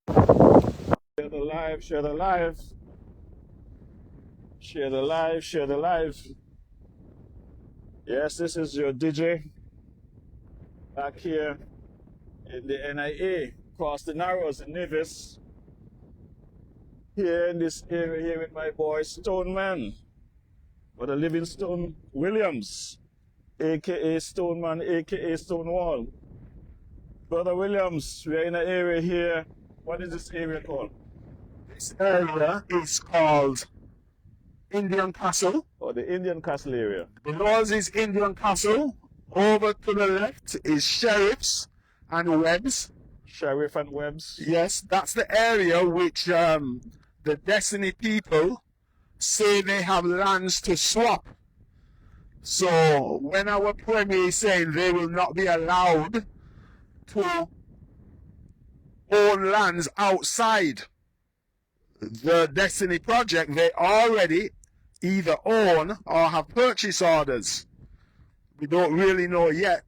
Share the live, share the live, share the live, share the live. Yes, this is your DJ back here in the NIA, across the Narrows in Nevis. Here in this area here with my boy Stoneman, Brother Livingstone Williams, aka Stoneman, aka Stonewall. Brother Williams, we're in an area here. What is this area called? This area is called Indian Castle. Oh, the Indian Castle area. Below us is Indian Castle. Over to the left is Sheriffs and Webbs. Sheriff and Webbs. Yes, that's the area which the Destiny people say they have lands to swap. So when our premier is saying they will not be allowed to own lands outside the Destiny project, they already either own or have purchase orders. We don't really know yet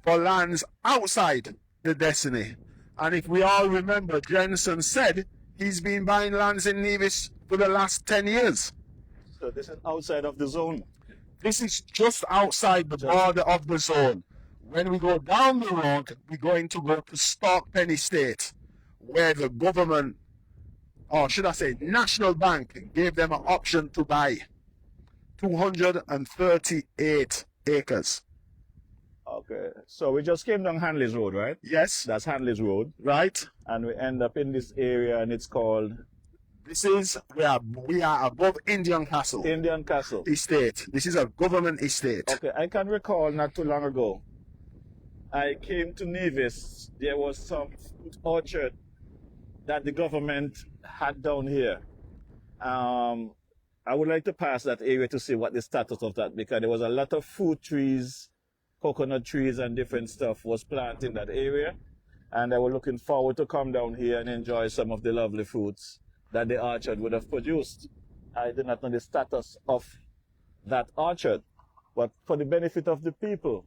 for lands outside the Destiny. And if we all remember, Jensen said he's been buying lands in Nevis for the last 10 years. So this is outside of the zone. This is just outside the border of the zone. When we go down the road, we're going to go to Starkpen Estate, where the government, or should I say, National Bank, gave them an option to buy 238 acres. Okay, so we just came down Hanley's Road, right? Yes, That's Hanley's Road, right. and we end up in this area, and it's called This is we are above Indian Castle Indian Castle. Estate. This is a government estate. Okay, I can recall not too long ago, I came to Nevis. There was some fruit orchard that the government had down here. I would like to pass that area to see what the status of that, because there was a lot of fruit trees, coconut trees, and different stuff was planted in that area, and I was looking forward to come down here and enjoy some of the lovely fruits that the orchard would have produced. I did not know the status of that orchard, but for the benefit of the people,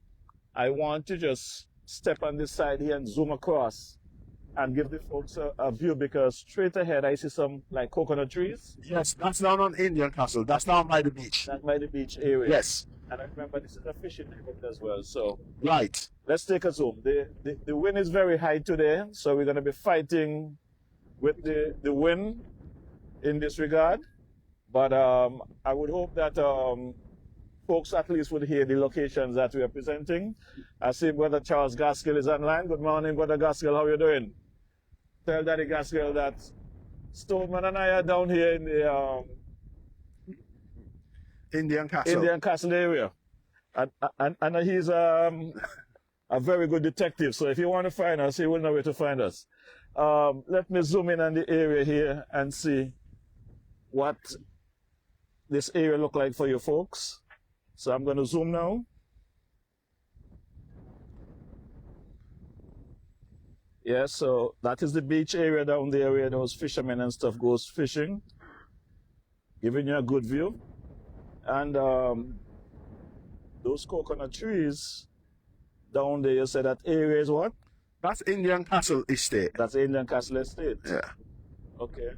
I want to just step on this side here and zoom across and give the folks a view, because straight ahead I see some like coconut trees. Yes, that's down on Indian Castle. That's down by the beach. That's by the beach area. Yes, And I remember this is a fishing neighborhood as well. So right. let's take a zoom. The wind is very high today, so we're going to be fighting with the wind in this regard. But I would hope that folks at least would hear the locations that we are presenting. I see Brother Charles Gaskell is online. Good morning, Brother Gaskell. How are you doing? Tell Daddy Gaskell that Stoneman and I are down here in the Indian Castle. Indian Castle area. And he's a very good detective. So if you want to find us, he will know where to find us. Let me zoom in on the area here and see what this area look like for you folks. So I'm going to zoom now. Yeah, so that is the beach area down there where those fishermen and stuff goes fishing. Giving you a good view. And those coconut trees down there, you said that area is what? That's Indian Castle Estate. That's Indian Castle Estate. Yeah. Okay.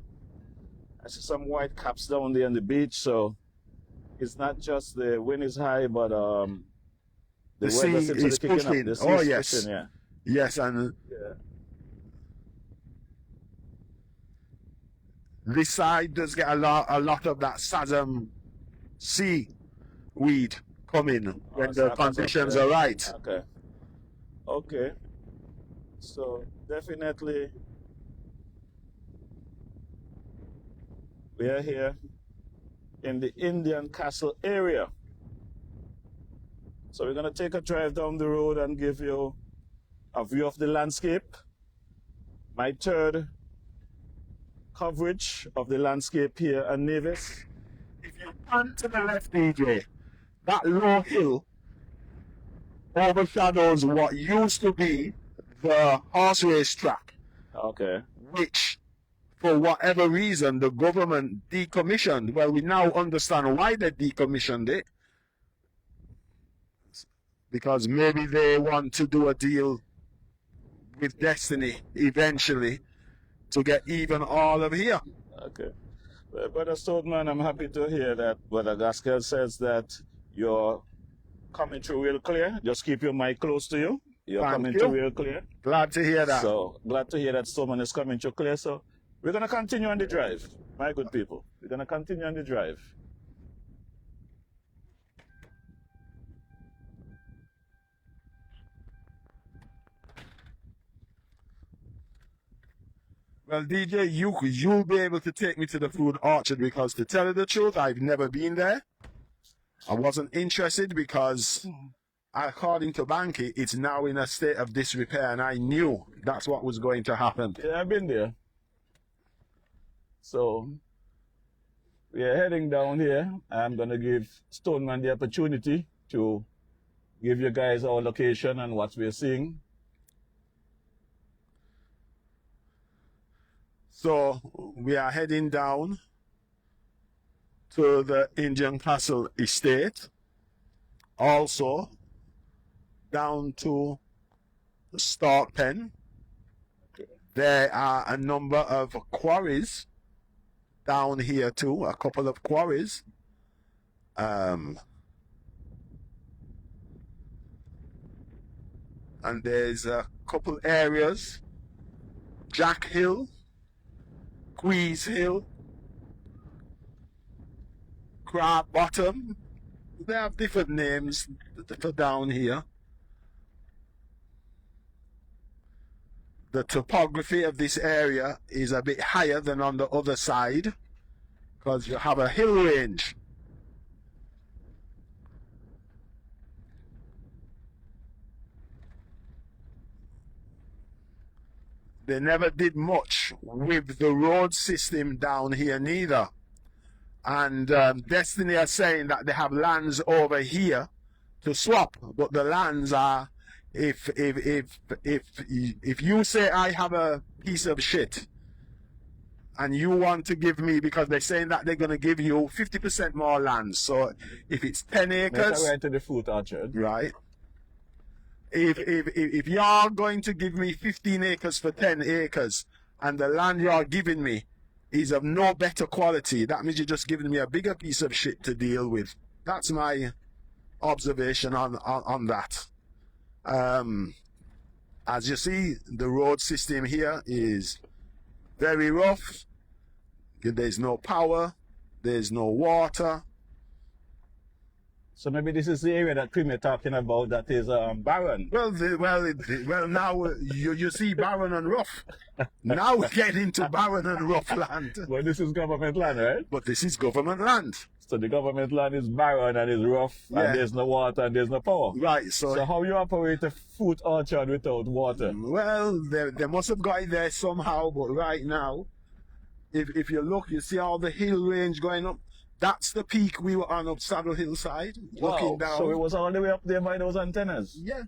I see some white caps down there on the beach, so it's not just the wind is high, but the sea weather seems to be is kicking up. pushing. The sea Oh, is yes. pushing, yeah. Yes, and Yeah. this side does get a lot of that Sazam seaweed coming when the conditions are right. Okay. Okay. So definitely we are here in the Indian Castle area. So we're going to take a drive down the road and give you a view of the landscape. My third coverage of the landscape here at Nevis. If you pan to the left, DJ, that low hill overshadows what used to be the horse race track, Okay. which, for whatever reason, the government decommissioned. Well, we now understand why they decommissioned it. Because maybe they want to do a deal with Destiny eventually to get even all of here. Okay. Well, Brother Stoneman, I'm happy to hear that Brother Gaskell says that you're coming through real clear. Just keep your mic close to you. You're Thank coming you. through real clear. Glad to hear that. So glad to hear that Stoneman is coming through clear. So we're going to continue on the drive, my good people. We're going to continue on the drive. Well, DJ, you'll be able to take me to the food orchard because, to tell you the truth, I've never been there. I wasn't interested because, according to Banky, it's now in a state of disrepair, and I knew that's what was going to happen. Yeah, I've been there. So we are heading down here. I'm going to give Stoneman the opportunity to give you guys our location and what we're seeing. So we are heading down to the Indian Castle Estate, also down to the Stork Pen. There are a number of quarries down here too, a couple of quarries. And there's a couple areas, Jack Hill, Quees Hill, Crab Bottom. They have different names for down here. The topography of this area is a bit higher than on the other side because you have a hill range. They never did much with the road system down here neither. And Destiny are saying that they have lands over here to swap, but the lands are, if you say I have a piece of shit and you want to give me, because they're saying that they're going to give you 50% more land. So if it's 10 acres, Make our way to the fruit orchard. right? If you're going to give me 15 acres for 10 acres and the land you're giving me is of no better quality, that means you're just giving me a bigger piece of shit to deal with. That's my observation on that. As you see, the road system here is very rough. There's no power, there's no water. So maybe this is the area that Premier talking about that is barren. Well, now you see barren and rough. Now we get into barren and rough land. Well, this is government land, right? But this is government land. So the government land is barren and is rough, Yeah. and there's no water and there's no power. Right, So how you operate a fruit orchard without water? well, they must have got it there somehow, but right now, if you look, you see all the hill range going up. That's the peak we were on up Saddle Hillside, looking down. So it was all the way up there by those antennas. Yeah,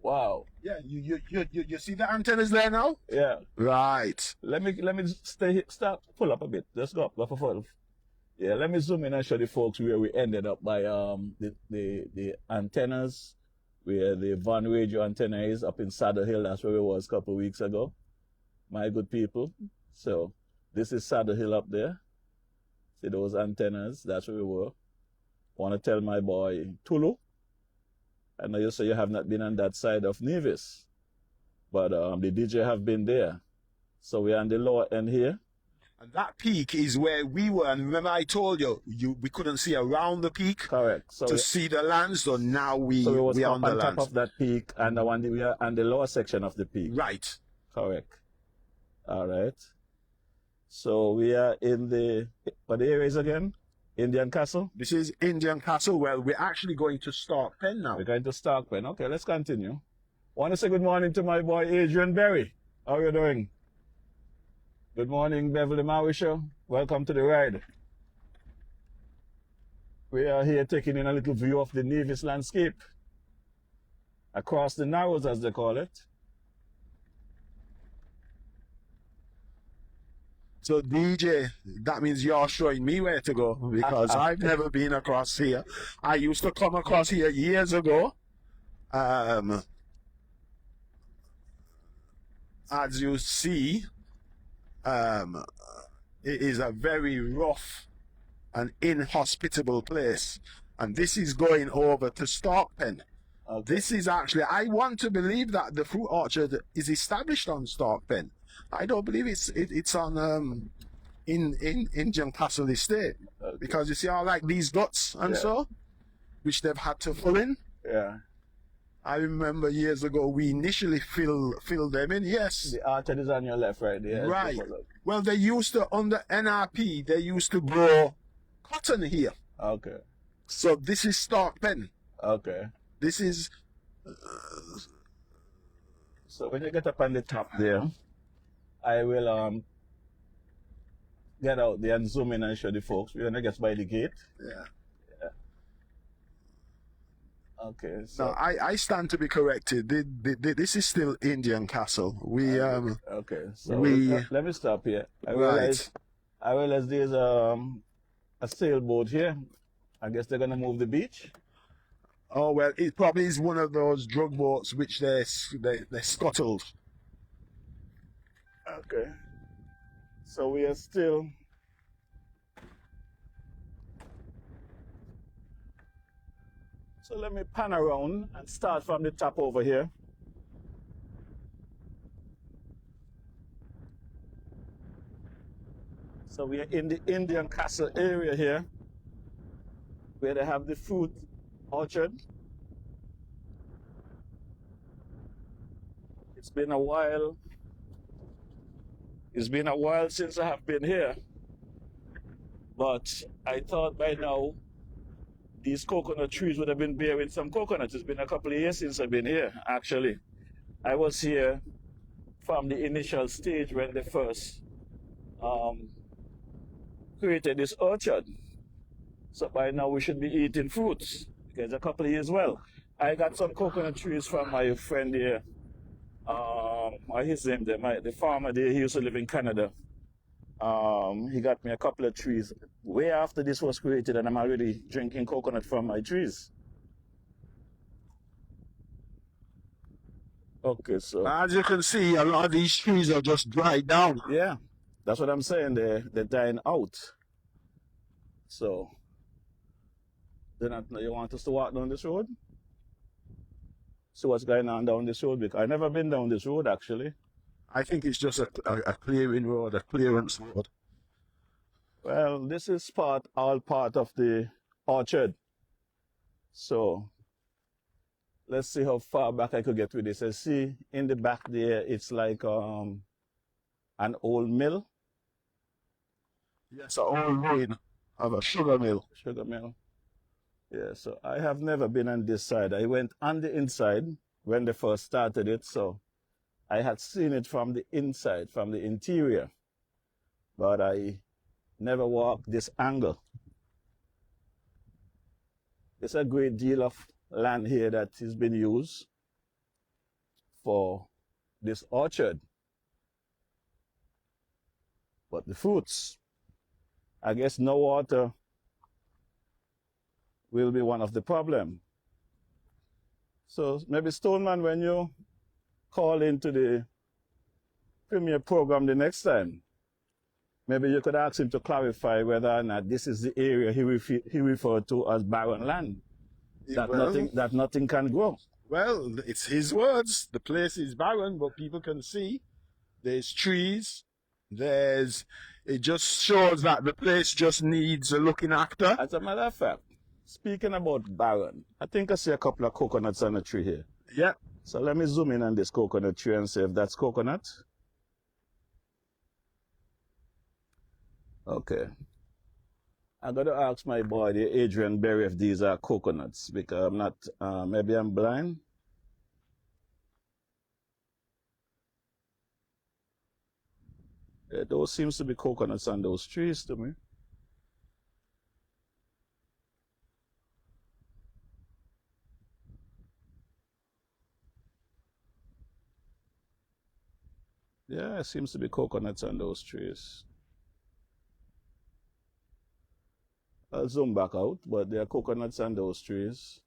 Wow. yeah. You see the antennas there now? Yeah. Right. Let me stop, pull up a bit. Let's go up, go for full. Yeah, let me zoom in and show the folks where we ended up by the antennas, where the Van Radio antenna is up in Saddle Hill. That's where we was a couple of weeks ago. My good people. So this is Saddle Hill up there. See those antennas? That's where we were. Want to tell my boy Tulu. I know you say you have not been on that side of Nevis, but the DJ have been there. So we're on the lower end here. And that peak is where we were. And remember, I told you, we couldn't see around the peak. Correct. So to see the land. So now we was are up on the on top land. of that peak, and we are on the lower section of the peak. Right. Correct. All right. So we are in what the area is again? Indian Castle? This is Indian Castle. Well, we're actually going to Stork Pen now. We're going to Stork Pen. Okay, let's continue. Want to say good morning to my boy Adrian Berry. How are you doing? Good morning, Beverly Mawisha. Welcome to the ride. We are here taking in a little view of the Nevis landscape. Across the Narrows, as they call it. So DJ, that means you're showing me where to go because I've never been across here. I used to come across here years ago. As you see, um, it is a very rough and inhospitable place. And this is going over to Starkpen. This is actually, I want to believe that the fruit orchard is established on Starkpen. I don't believe it's on in Indian Castle Estate, because you see all like these guts and so, which they've had to fill in. Yeah. I remember years ago we initially filled them in. Yes. The orchard is on your left, right there. Right. Well, they used to, under NRP, they used to grow cotton here. Okay. So this is Starkpen. Okay. This is. So when you get up on the top there, I will get out there and zoom in and show the folks. We're gonna get by the gate. Yeah. Okay. So No, I stand to be corrected. This is still Indian Castle. We okay. So we- let me stop here. I Right. realize there's a sailboat here. I guess they're gonna move the beach. Oh well, it probably is one of those drug boats which they scuttled. Okay. So we are still. So let me pan around and start from the top over here. So we are in the Indian Castle area here, where they have the fruit orchard. It's been a while. It's been a while since I have been here. But I thought by now these coconut trees would have been bearing some coconuts. It's been a couple of years since I've been here, actually. I was here from the initial stage when they first created this orchard. So by now we should be eating fruits, because a couple of years, well, I got some coconut trees from my friend here. What his name there? The farmer there, he used to live in Canada. He got me a couple of trees way after this was created, and I'm already drinking coconut from my trees. Okay, so As you can see, a lot of these trees are just dried down. yeah, that's what I'm saying. They're dying out. So then you want us to walk down this road? See what's going on down this road? Because I've never been down this road actually. I think it's just a clearing road, a clearance road. Well, this is all part of the orchard. So let's see how far back I could get with this. I see in the back there, it's like an old mill. Yes, an old ruin of a sugar mill. Sugar mill. Yeah, so I have never been on this side. I went on the inside when they first started it, so I had seen it from the inside, from the interior, but I never walked this angle. There's a great deal of land here that has been used for this orchard. But the fruits, I guess no water will be one of the problem. So maybe Stoneman, when you call into the premier program the next time, maybe you could ask him to clarify whether or not this is the area he referred to as barren land, that nothing can grow. Well, it's his words. The place is barren, but people can see there's trees. It just shows that the place just needs a looking after. As a matter of fact, speaking about barren, I think I see a couple of coconuts on the tree here. Yeah. So let me zoom in on this coconut tree and see if that's coconut. Okay. I got to ask my boy, Adrian Berry, if these are coconuts, because I'm not, maybe I'm blind. Yeah, those seems to be coconuts on those trees to me. Yeah, it seems to be coconuts on those trees. I'll zoom back out, but there are coconuts on those trees.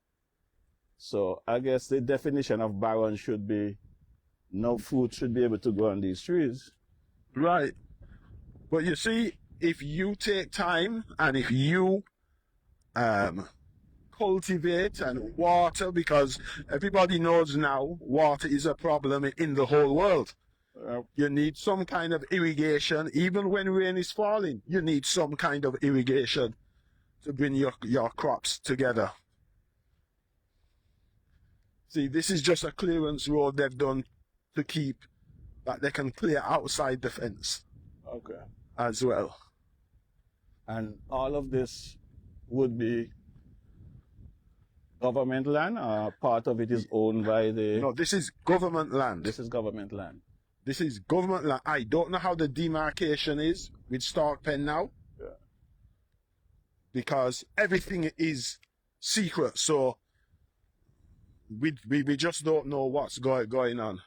So I guess the definition of barren should be no fruit should be able to grow on these trees. Right. But you see, if you take time and if you cultivate and water, because everybody knows now water is a problem in the whole world. You need some kind of irrigation. Even when rain is falling, you need some kind of irrigation to bring your crops together. See, this is just a clearance road they've done to keep that they can clear outside the fence. Okay. As well. And all of this would be government land, or part of it is owned by the... No, this is government land. This is government land. This is government land. I don't know how the demarcation is with Stark Pen now. Yeah. Because everything is secret, so we just don't know what's going on.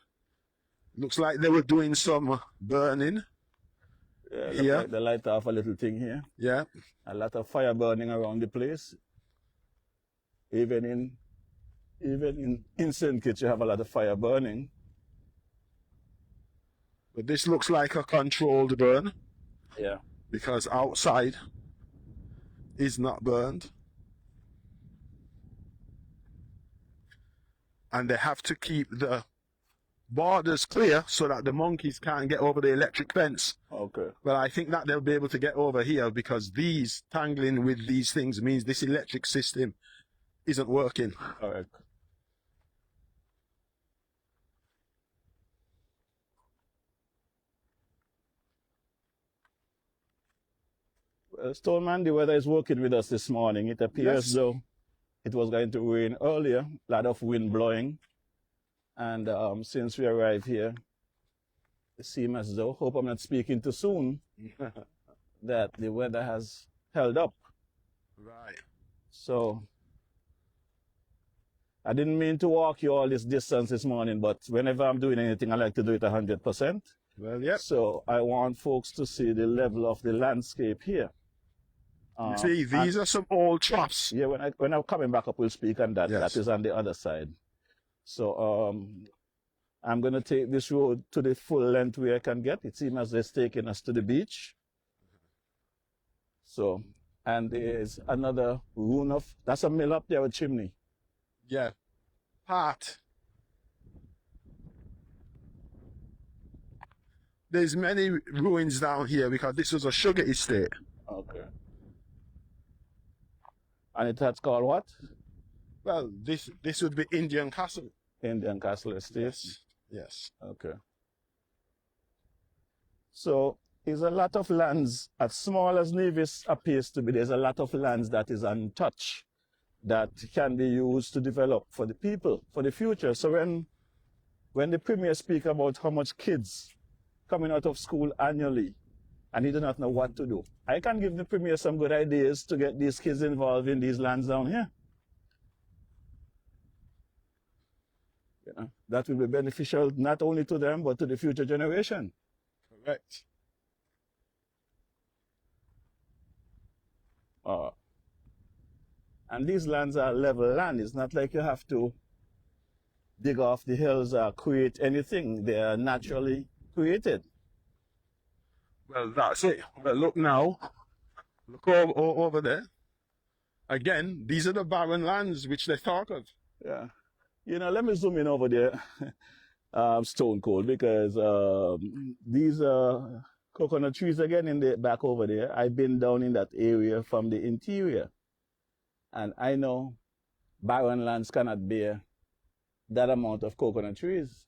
Looks like they were doing some burning. Yeah, like they light off a little thing here. Yeah. A lot of fire burning around the place. Even in St. Kitts, you have a lot of fire burning. But this looks like a controlled burn. Yeah. Because outside is not burned. And they have to keep the borders clear so that the monkeys can't get over the electric fence. Okay. Well, I think that they'll be able to get over here because these tangling with these things means this electric system isn't working. All right. Well, Stoneman, the weather is working with us this morning. It appears though it was going to rain earlier, a lot of wind blowing. And since we arrived here, it seems as though, hope I'm not speaking too soon, that the weather has held up. Right. So, I didn't mean to walk you all this distance this morning, but whenever I'm doing anything, I like to do it 100%. Well, yep. So, I want folks to see the level of the landscape here. See, these are some old troughs. Yeah, when I'm coming back up, we'll speak on that. Yes. That is on the other side. So, I'm going to take this road to the full length where I can get. It seems as it's taking us to the beach. So, and there's another ruin of, that's a mill up there with chimney. Yeah. Part. There's many ruins down here because this was a sugar estate. Okay. And that's called what? Well, this would be Indian Castle. Indian Castle Estate. Yes. Yes. Okay. So, there's a lot of lands, as small as Nevis appears to be, there's a lot of lands that is untouched, that can be used to develop for the people, for the future. So when the Premier speak about how much kids coming out of school annually, and he do not know what to do, I can give the Premier some good ideas to get these kids involved in these lands down here. You know, that will be beneficial not only to them, but to the future generation. Correct. And these lands are level land. It's not like you have to dig off the hills or create anything. They are naturally created. Well, that's it. But look now. Look over there. Again, these are the barren lands which they talk of. Yeah. You know, let me zoom in over there, Stone Cold, because these are coconut trees again in the back over there. I've been down in that area from the interior. And I know barren lands cannot bear that amount of coconut trees.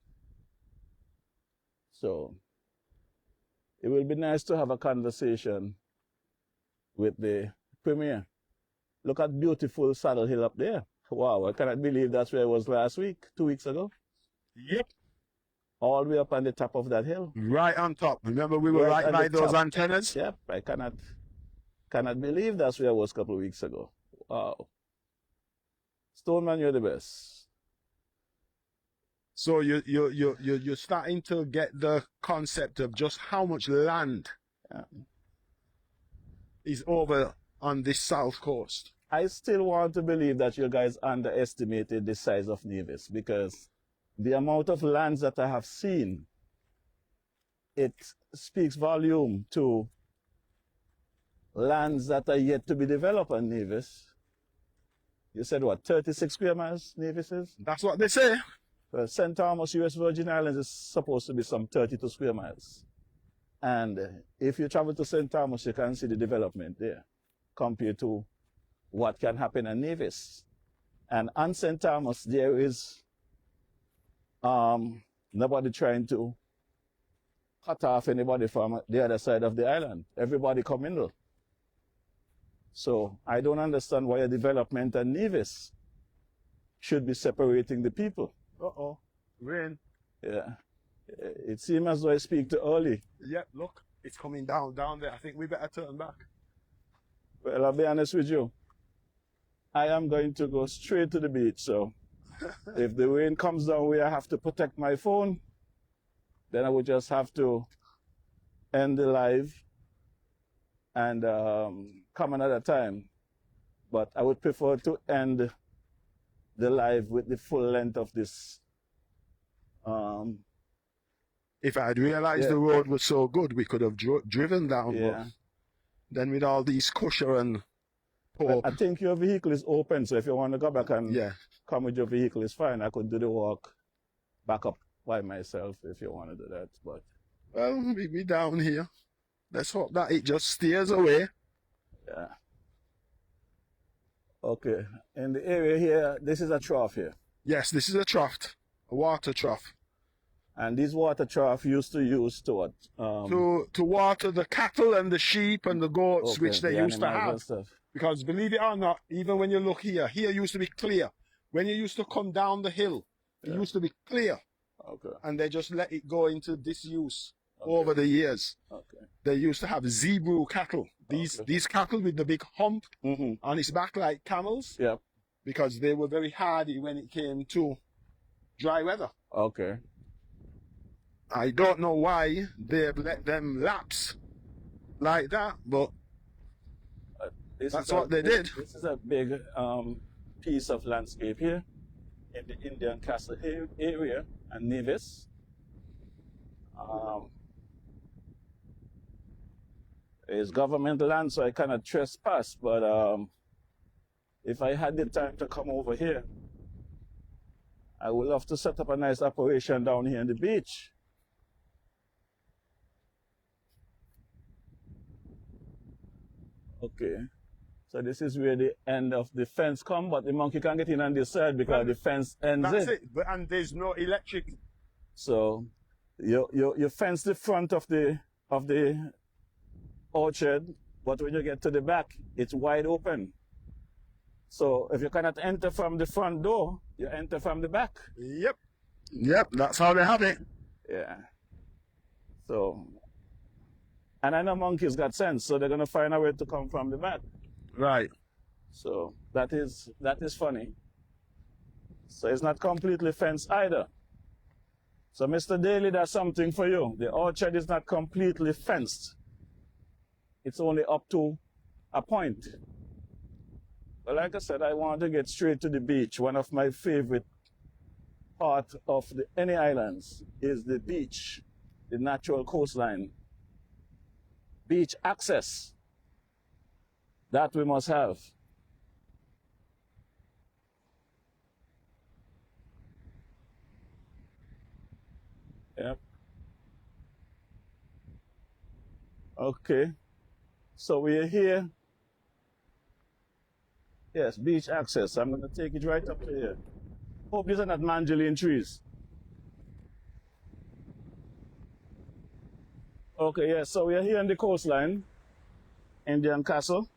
So it will be nice to have a conversation with the Premier. Look at beautiful Saddle Hill up there. Wow, I cannot believe that's where I was last week, 2 weeks ago. Yep. All the way up on the top of that hill. Right on top. Remember we were right by those antennas? Yep, I cannot believe that's where I was a couple of weeks ago. Wow. Stoneman, you're the best. So you're starting to get the concept of just how much land is over on this south coast. I still want to believe that you guys underestimated the size of Nevis, because the amount of lands that I have seen, it speaks volume to lands that are yet to be developed on Nevis. You said what, 36 square miles Nevis is? That's what they say. Well, St. Thomas, U.S. Virgin Islands is supposed to be some 32 square miles. And if you travel to St. Thomas, you can see the development there compared to what can happen in Nevis. And on St. Thomas, there is nobody trying to cut off anybody from the other side of the island. Everybody commingle. So I don't understand why a development in Nevis should be separating the people. Uh-oh. Rain. Yeah. It seems as though I speak too early. Yep, look. It's coming down there. I think we better turn back. Well, I'll be honest with you. I am going to go straight to the beach. So if the rain comes down where I have to protect my phone, then I would just have to end the live and come another time. But I would prefer to end the live with the full length of this. If I had realized the road was so good, we could have driven down. Yeah. But then with all these kosher and pork. I think your vehicle is open, so if you want to go back and Yeah. come with your vehicle, it's fine. I could do the walk back up by myself if you want to do that. But Well, we down here. Let's hope that it just steers away. yeah. Okay. In the area here, this is a trough here. Yes, this is a trough, a water trough. And these water trough used to use to what? To water the cattle and the sheep and the goats, Okay, which they the used to animals and have. stuff. Because believe it or not, even when you look here used to be clear. When you used to come down the hill, it used to be clear. Okay. And they just let it go into disuse Okay. over the years. Okay. They used to have zebra cattle. These cattle with the big hump Mm-hmm. on its back like camels, Yeah. because they were very hardy when it came to dry weather. Okay. I don't know why they've let them lapse like that, but This That's is a- what they did. This is a big piece of landscape here in the Indian Castle area and Nevis. It's government land, so I cannot trespass. But if I had the time to come over here, I would love to set up a nice operation down here on the beach. Okay. So this is where the end of the fence come, but the monkey can't get in on this side because the fence ends that's it. it. But, and there's no electric. So you fence the front of the orchard, but when you get to the back, it's wide open. So if you cannot enter from the front door, you enter from the back. Yep. Yep, that's how they have it. Yeah. So, and I know monkeys got sense, so they're gonna find a way to come from the back. Right. So that is funny. So it's not completely fenced either. So Mr. Daly, that's something for you. The orchard is not completely fenced. It's only up to a point. But like I said, I want to get straight to the beach. One of my favorite part of any islands is the beach, the natural coastline. Beach access. That we must have. Yep. Okay. So we are here. Yes, beach access. I'm going to take it right up to here. Hope these are not mandarin trees. Okay, yeah, so we are here on the coastline, Indian Castle.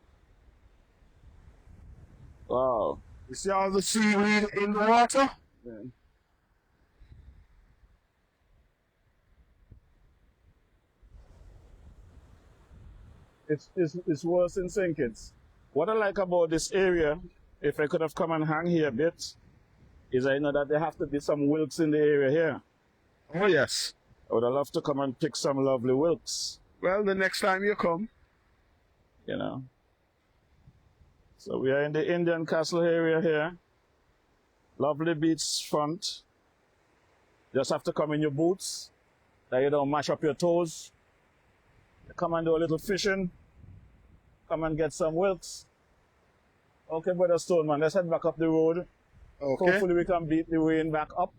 Wow. You see all the seaweed in the water? Yeah. It's worse in St. Kitts. What I like about this area, if I could have come and hang here a bit, is I know that there have to be some wilks in the area here. Oh, yes. I would have loved to come and pick some lovely wilks, Well, the next time you come. you know. So we are in the Indian Castle area here. Lovely beach front. Just have to come in your boots, that you don't mash up your toes. Come and do a little fishing. come and get some Wilkes. Okay, Brother Stoneman, let's head back up the road. Okay. Hopefully we can beat the rain back up.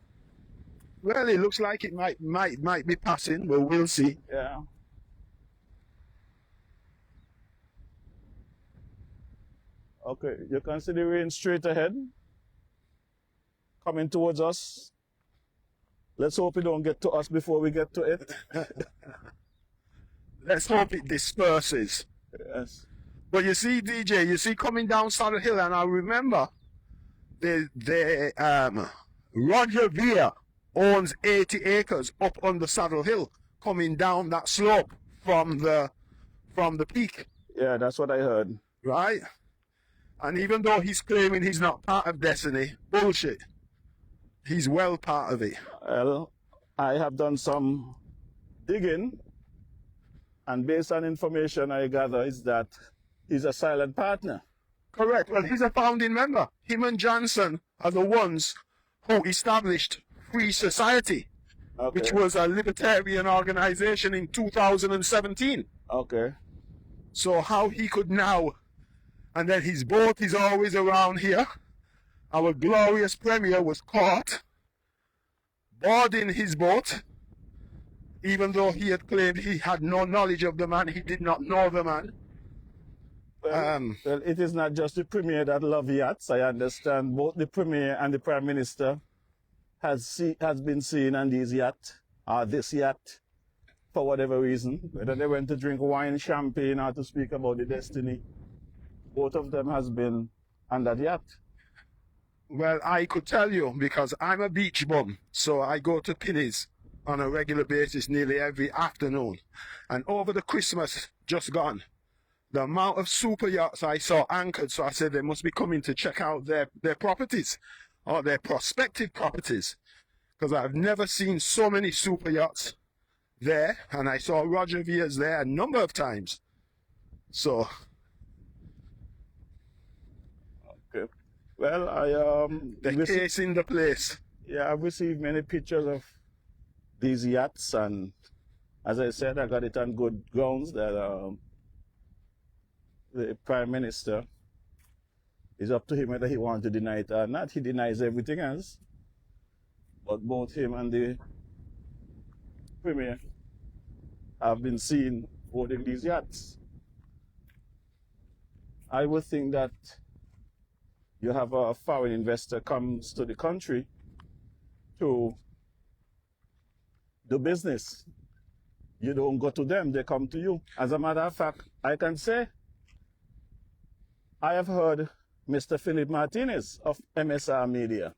Well, it looks like it might be passing, but we'll see. Yeah. Okay, you can see the rain straight ahead, coming towards us. Let's hope it don't get to us before we get to it. Let's hope it disperses. Yes. But you see, DJ, you see coming down Saddle Hill, and I remember Roger Veer owns 80 acres up on the Saddle Hill, coming down that slope from the peak, Yeah, that's what I heard. right? And even though he's claiming he's not part of Destiny, bullshit. He's well part of it. Well, I have done some digging, and based on information I gather is that he's a silent partner. Correct. Well, he's a founding member. Him and Johnson are the ones who established Free Society, Okay. which was a libertarian organization in 2017. Okay. So how he could now, and then his boat is always around here. Our glorious premier was caught boarding his boat, even though he had claimed he had no knowledge of the man, he did not know the man. Well, it is not just the premier that love yachts. I understand both the premier and the prime minister has been seen on these yachts, or this yacht, for whatever reason. Whether they went to drink wine, champagne, or to speak about the Destiny, both of them has been on that yacht. Well, I could tell you because I'm a beach bum, so I go to Pinnies on a regular basis nearly every afternoon. And over the Christmas just gone, the amount of super yachts I saw anchored, so I said they must be coming to check out their properties or their prospective properties, because I've never seen so many super yachts there, and I saw Roger Veers there a number of times. So, Okay. Well, they're casing the place. Yeah, I've received many pictures of these yachts, and as I said, I got it on good grounds that the Prime Minister, is up to him whether he wants to deny it or not. He denies everything else, but both him and the Premier have been seen boarding these yachts. I would think that you have a foreign investor comes to the country to do business. You don't go to them, they come to you. As a matter of fact, I can say I have heard Mr. Philip Martinez of MSR Media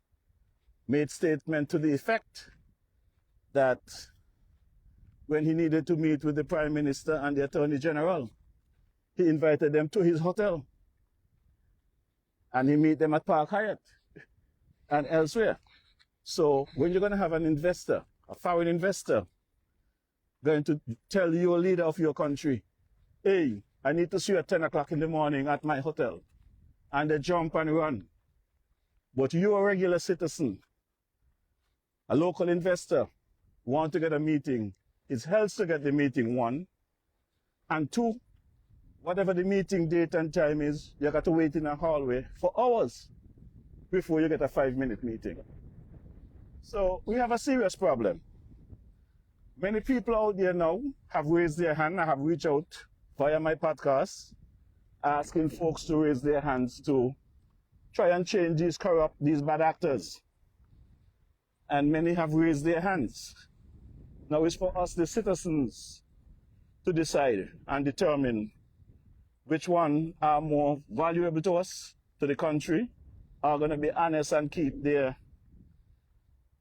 made statement to the effect that when he needed to meet with the Prime Minister and the Attorney General, he invited them to his hotel. And he meet them at Park Hyatt and elsewhere. So when you're going to have an investor, a foreign investor, going to tell your leader of your country, hey, I need to see you at 10 o'clock in the morning at my hotel, and they jump and run. But you're a regular citizen, a local investor, want to get a meeting, it's hell to get the meeting, one. And two, whatever the meeting date and time is, you got to wait in a hallway for hours before you get a 5-minute meeting. So we have a serious problem. Many people out there now have raised their hand. I have reached out via my podcast, asking folks to raise their hands to try and change these bad actors. And many have raised their hands. Now it's for us, the citizens, to decide and determine which one are more valuable to us, to the country, are going to be honest and keep their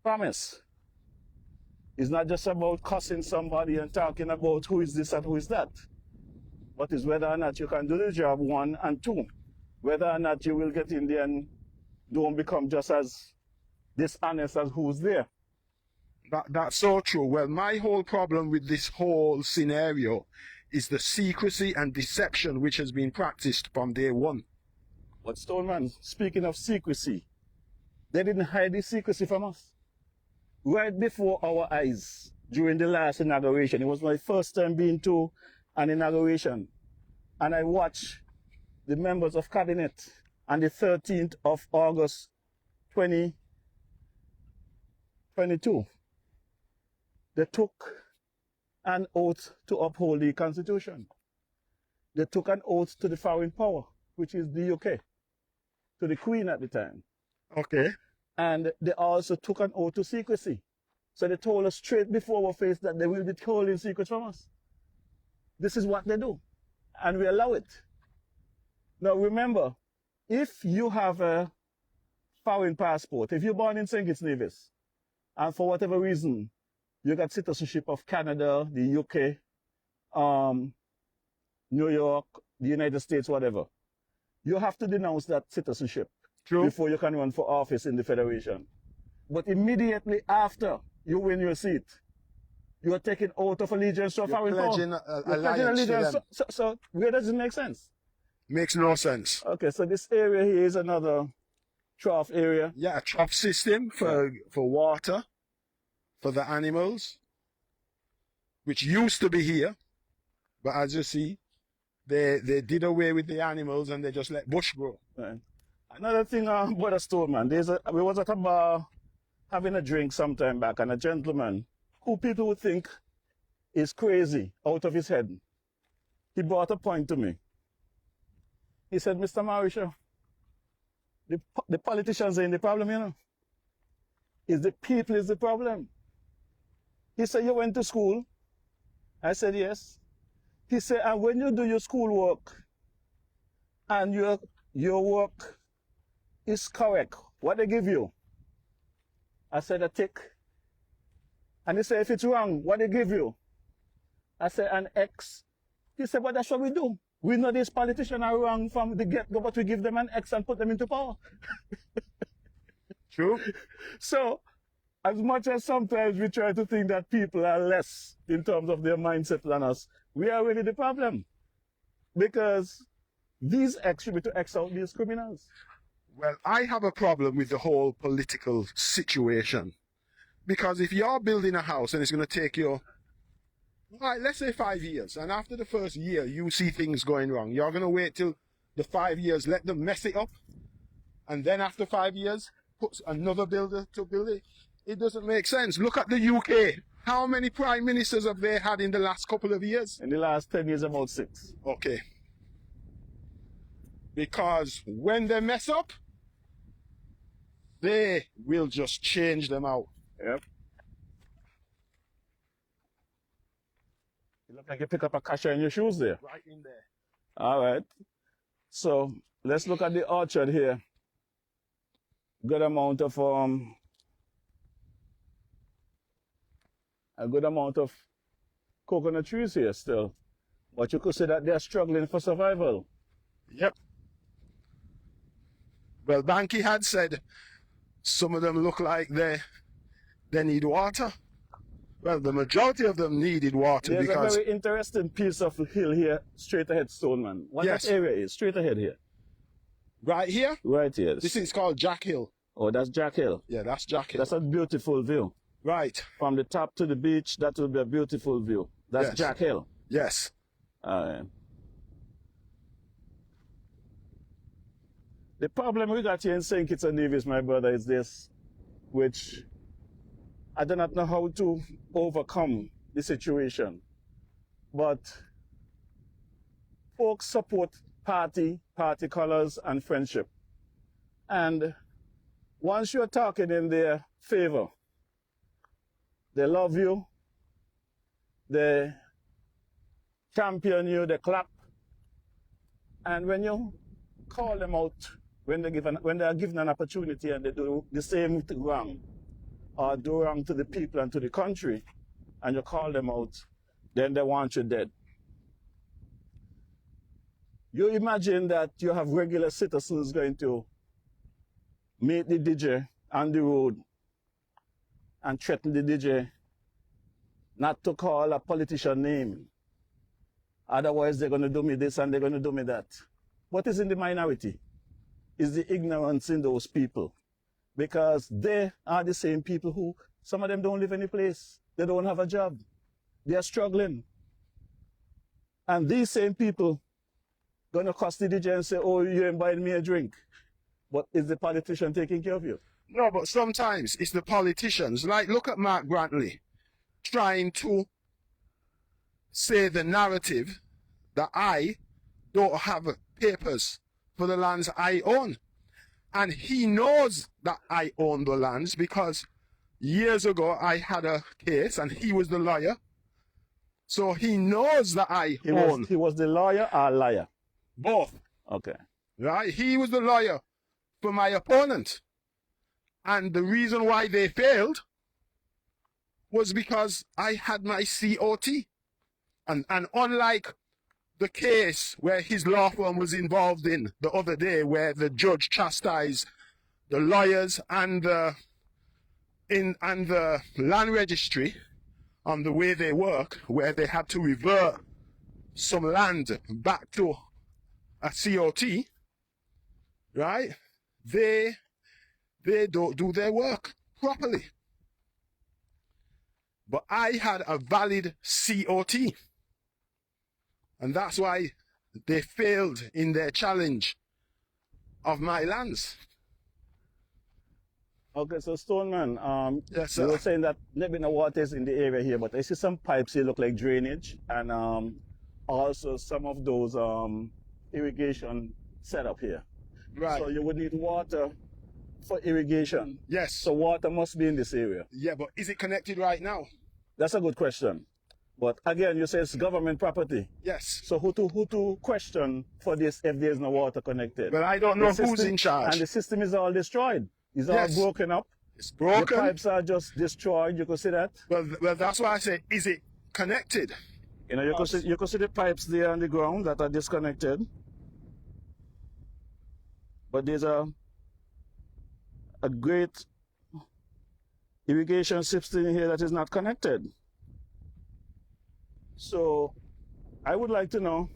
promise. It's not just about cussing somebody and talking about who is this and who is that, but it's whether or not you can do the job, one, and two, whether or not you will get in there and don't become just as dishonest as who's there. That's so true. Well, my whole problem with this whole scenario is the secrecy and deception which has been practiced from day one. But Stoneman, speaking of secrecy, they didn't hide the secrecy from us. Right before our eyes, during the last inauguration, it was my first time being to an inauguration, and I watched the members of cabinet on the 13th of August 2022. They took an oath to uphold the Constitution. They took an oath to the foreign power, which is the UK, to the Queen at the time. Okay. And they also took an oath to secrecy. So they told us straight before our face that they will be holding secrets from us. This is what they do. And we allow it. Now remember, if you have a foreign passport, if you're born in St. Kitts Nevis, and for whatever reason, you got citizenship of Canada, the UK, New York, the United States, whatever, you have to denounce that citizenship before you can run for office in the Federation. But immediately after you win your seat, you are taking oath of allegiance to a foreign power. You're pledging allegiance. So where does it make sense? Makes no sense. Okay, so this area here is another trough area. Yeah, a trough system for water, for the animals, which used to be here. But as you see, they did away with the animals and they just let bush grow. Right. Another thing, Brother Stoneman, we was at a bar having a drink some time back, and a gentleman who people would think is crazy, out of his head, he brought a point to me. He said, Mr. Mauricio, the politicians ain't the problem, you know. It's the people is the problem. He said, you went to school? I said, yes. He said, and when you do your schoolwork and your work is correct, what they give you? I said, a tick. And he said, if it's wrong, what they give you? I said, an X. He said, but that's what we do. We know these politicians are wrong from the get-go, but we give them an X and put them into power. True. So, as much as sometimes we try to think that people are less in terms of their mindset than us, we are really the problem. Because these X should be to X out these criminals. Well, I have a problem with the whole political situation. Because if you're building a house and it's going to take you, right, let's say 5 years, and after the first year you see things going wrong, you're going to wait till the 5 years, let them mess it up, and then after 5 years, put another builder to build it. It doesn't make sense. Look at the UK. How many prime ministers have they had in the last couple of years? In the last 10 years, about 6. Okay. Because when they mess up, they will just change them out. Yep. You look like you pick up a cashier in your shoes there. Right in there. All right. So let's look at the orchard here. Good amount of a good amount of coconut trees here still. But you could say that they're struggling for survival. Yep. Well, Banky had said some of them look like they need water. Well, the majority of them needed water. There's because a very interesting piece of hill here, straight ahead, Stoneman. What Yes. that area is, straight ahead here. right here, Right here. this is called Jack Hill. Oh, that's Jack Hill. Yeah, that's Jack Hill. That's a beautiful view. Right. From the top to the beach, that will be a beautiful view. That's Yes. Jack Hill. Yes. All right. The problem we got here in St. Kitts and Nevis, my brother, is this, which I do not know how to overcome the situation. But folks support party colors, and friendship. And once you're talking in their favor, they love you, they champion you, they clap. And when you call them out, when they are given an opportunity and they do the same thing wrong, or do wrong to the people and to the country, and you call them out, then they want you dead. You imagine that you have regular citizens going to meet the DJ on the road and threaten the DJ not to call a politician name. Otherwise, they're going to do me this and they're going to do me that. What is in the minority is the ignorance in those people, because they are the same people who, some of them don't live any place. They don't have a job. They are struggling. And these same people, going to cost the DJ and say, oh, you ain't buying me a drink. But is the politician taking care of you? No, but sometimes it's the politicians. Like, look at Mark Brantley trying to say the narrative that I don't have papers for the lands I own. And he knows that I own the lands because years ago I had a case and he was the lawyer. So he knows that I own. He was the lawyer or liar? Both. Okay. Right? He was the lawyer for my opponent. And the reason why they failed was because I had my COT. And unlike the case where his law firm was involved in the other day, where the judge chastised the lawyers and the land registry on the way they work, where they had to revert some land back to a COT, right? They don't do their work properly. But I had a valid COT. And that's why they failed in their challenge of my lands. Okay, so Stoneman, Yes, sir. you were saying that maybe no water is in the area here, but I see some pipes here look like drainage, and also some of those irrigation set up here. Right. So you would need water for irrigation. Yes. So water must be in this area. Yeah, but is it connected right now? That's a good question. But again, you say it's government property. Yes. So who to question for this if there's no water connected? But I don't know The who's system- in charge. And the system is all destroyed. It's Yes. all broken up. It's The broken. pipes are just destroyed. You can see that. Well, that's why I say, is it connected? You know, you can see the pipes there on the ground that are disconnected. But there's a great irrigation system here that is not connected. So I would like to know,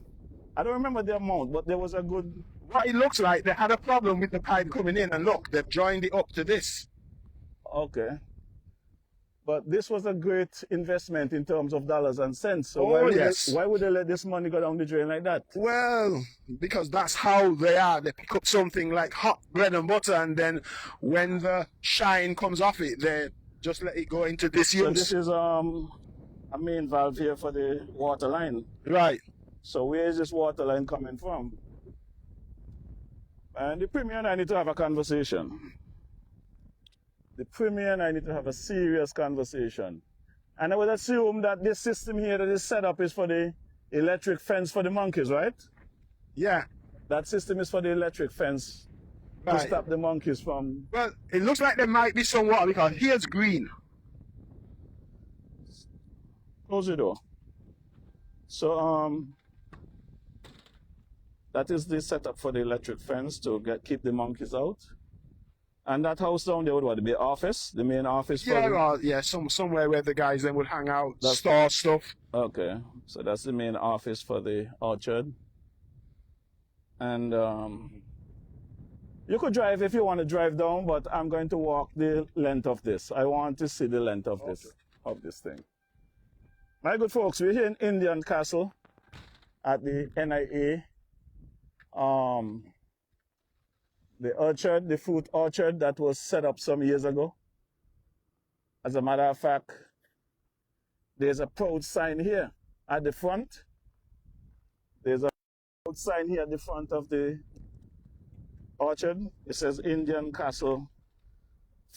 I don't remember the amount, but there was a good, What it looks like, they had a problem with the pipe coming in, and look, they've joined it up to this. okay. But this was a great investment in terms of dollars and cents. So Oh, yes. why would they let this money go down the drain like that? Well, because that's how they are. They pick up something like hot bread and butter, and then when the shine comes off it, they just let it go into So disuse. this is a main valve here for the water line. Right. So where is this water line coming from? And the Premier and I need to have a conversation. The Premier and I need to have a serious conversation. And I would assume that this system here that is set up is for the electric fence for the monkeys, right? Yeah. That system is for the electric fence to Right. stop the monkeys from... Well, it looks like there might be some water because here's green. Close the door. So, that is the setup for the electric fence to keep the monkeys out. And that house down there would be office, the main office for Yeah, the... or, yeah, somewhere where the guys then would hang out, That's- store stuff. Okay, so that's the main office for the orchard. And you could drive if you want to drive down, but I'm going to walk the length of this. I want to see the length of this thing. My good folks, we're here in Indian Castle at the NIA. The orchard, the fruit orchard that was set up some years ago. As a matter of fact, there's a proud sign here at the front. There's a proud sign here at the front of the orchard. It says Indian Castle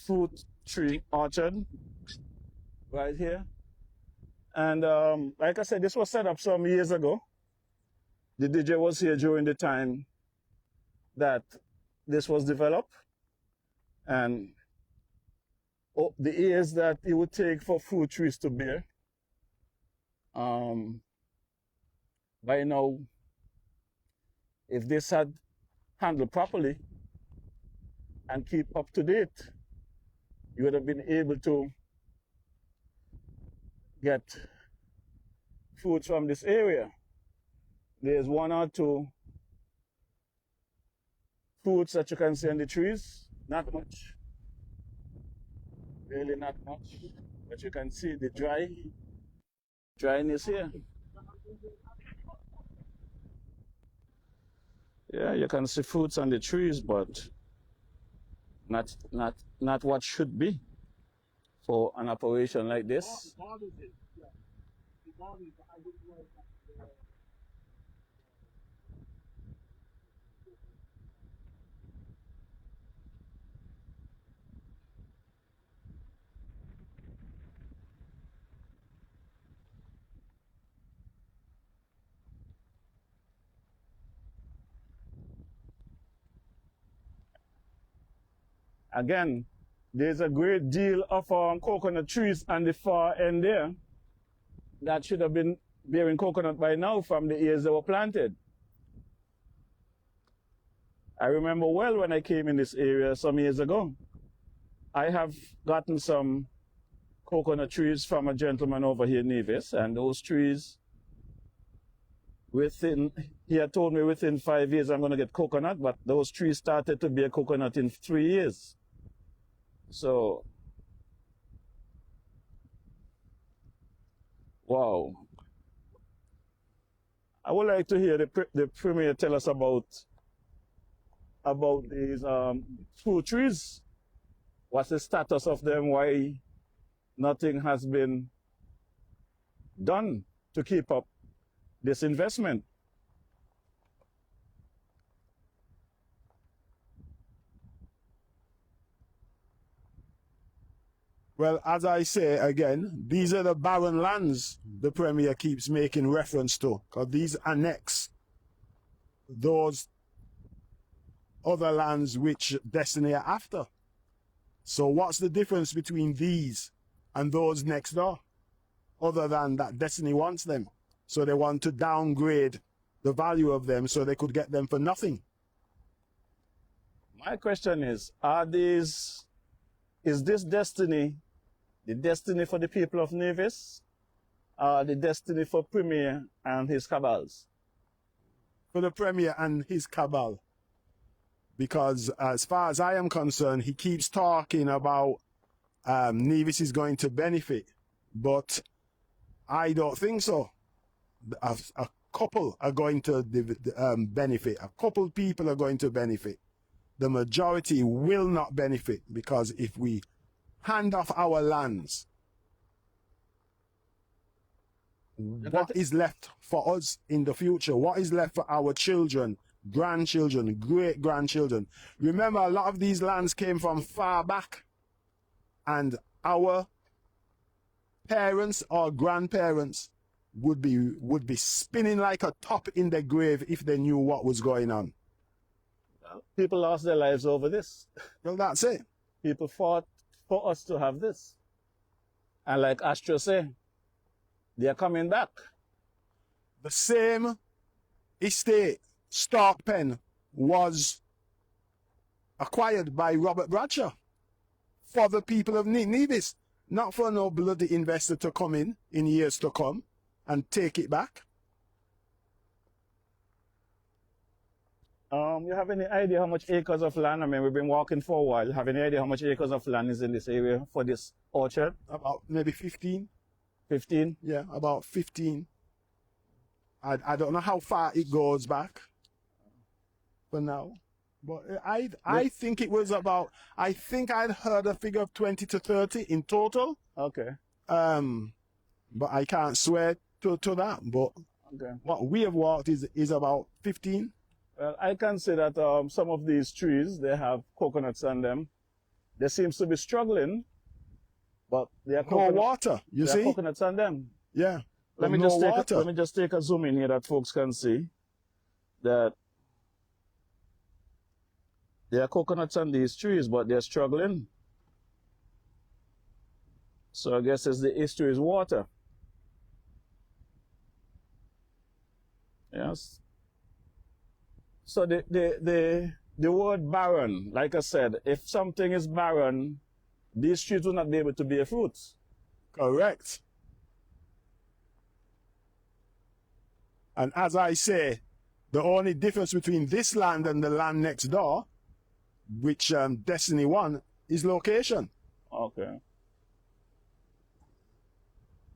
Fruit Tree Orchard right here. And like I said, this was set up some years ago. The DJ was here during the time that this was developed. And the years that it would take for fruit trees to bear. By now, if this had handled properly and keep up to date, you would have been able to get fruits from this area. There's one or two fruits that you can see on the trees, not much, really not much, but you can see the dryness here. Yeah, you can see fruits on the trees, but not what should be for an operation like this. Again, there's a great deal of coconut trees on the far end there that should have been bearing coconut by now from the years they were planted. I remember well when I came in this area some years ago. I have gotten some coconut trees from a gentleman over here in Nevis, and those trees, he had told me within 5 years I'm going to get coconut, but those trees started to bear coconut in 3 years. So, wow. I would like to hear the Premier tell us about these fruit trees. What's the status of them? Why nothing has been done to keep up this investment? Well, as I say again, these are the barren lands the Premier keeps making reference to, because these annex those other lands which Destiny are after. So what's the difference between these and those next door, other than that Destiny wants them? So they want to downgrade the value of them so they could get them for nothing. My question is this Destiny the destiny for the people of Nevis, the destiny for Premier and his cabals? For the Premier and his cabal. Because as far as I am concerned, he keeps talking about Nevis is going to benefit, but I don't think so. A couple are going to benefit. A couple people are going to benefit. The majority will not benefit, because if we hand off our lands, what is left for us in the future? What is left for our children, grandchildren, great-grandchildren? Remember, a lot of these lands came from far back, and our parents or grandparents would be spinning like a top in their grave if they knew what was going on. People lost their lives over this. Well, that's it. People fought for us to have this. And like Astro said, they are coming back. The same estate, Stark Pen, was acquired by Robert Bradshaw for the people of Nevis, not for no bloody investor to come in years to come and take it back. You have any idea how much acres of land? I mean, we've been walking for a while. Have any idea how much acres of land is in this area for this orchard? About maybe 15. 15? Yeah, about 15. I don't know how far it goes back for now. But I think it was about, I think I'd heard a figure of 20 to 30 in total. Okay. But I can't swear to that. But okay. What we have walked is about 15. Well, I can say that some of these trees, they have coconuts on them. They seem to be struggling, but they are no water. You see, coconuts on them. Yeah. Let me just take a zoom in here that folks can see that there are coconuts on these trees, but they're struggling. So I guess it's the issue is water. Yes. So the word barren, like I said, if something is barren, these trees will not be able to bear fruits. Correct. And as I say, the only difference between this land and the land next door, which Destiny won, is location. Okay.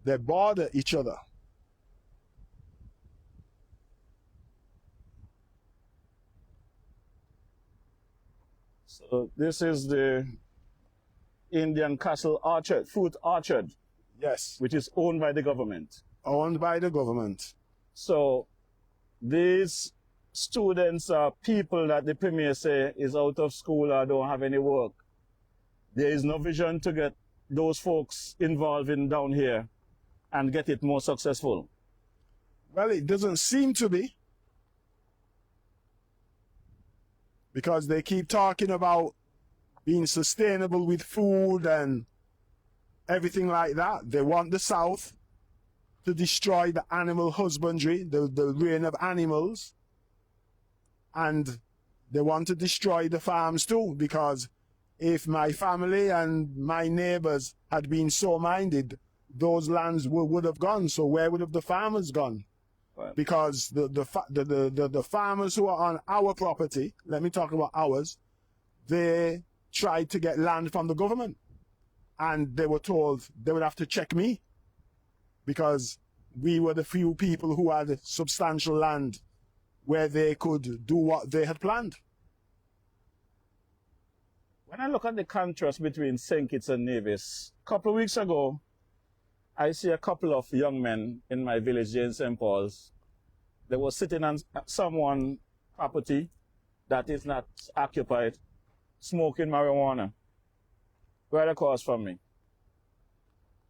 They border each other. So this is the Indian Castle Orchard, fruit orchard, Yes. which is owned by the government. Owned by the government. So these students are people that the Premier say is out of school or don't have any work. There is no vision to get those folks involved in down here and get it more successful. Well, it doesn't seem to be. Because they keep talking about being sustainable with food and everything like that. They want the South to destroy the animal husbandry, the reign of animals. And they want to destroy the farms too, because if my family and my neighbors had been so minded, those lands would have gone. So where would have the farmers gone? Right. Because the farmers who are on our property, let me talk about ours, they tried to get land from the government. And they were told they would have to check me because we were the few people who had substantial land where they could do what they had planned. When I look at the contrast between St. Kitts and Nevis, a couple of weeks ago, I see a couple of young men in my village here in St. Paul's. They were sitting on someone's property that is not occupied, smoking marijuana right across from me.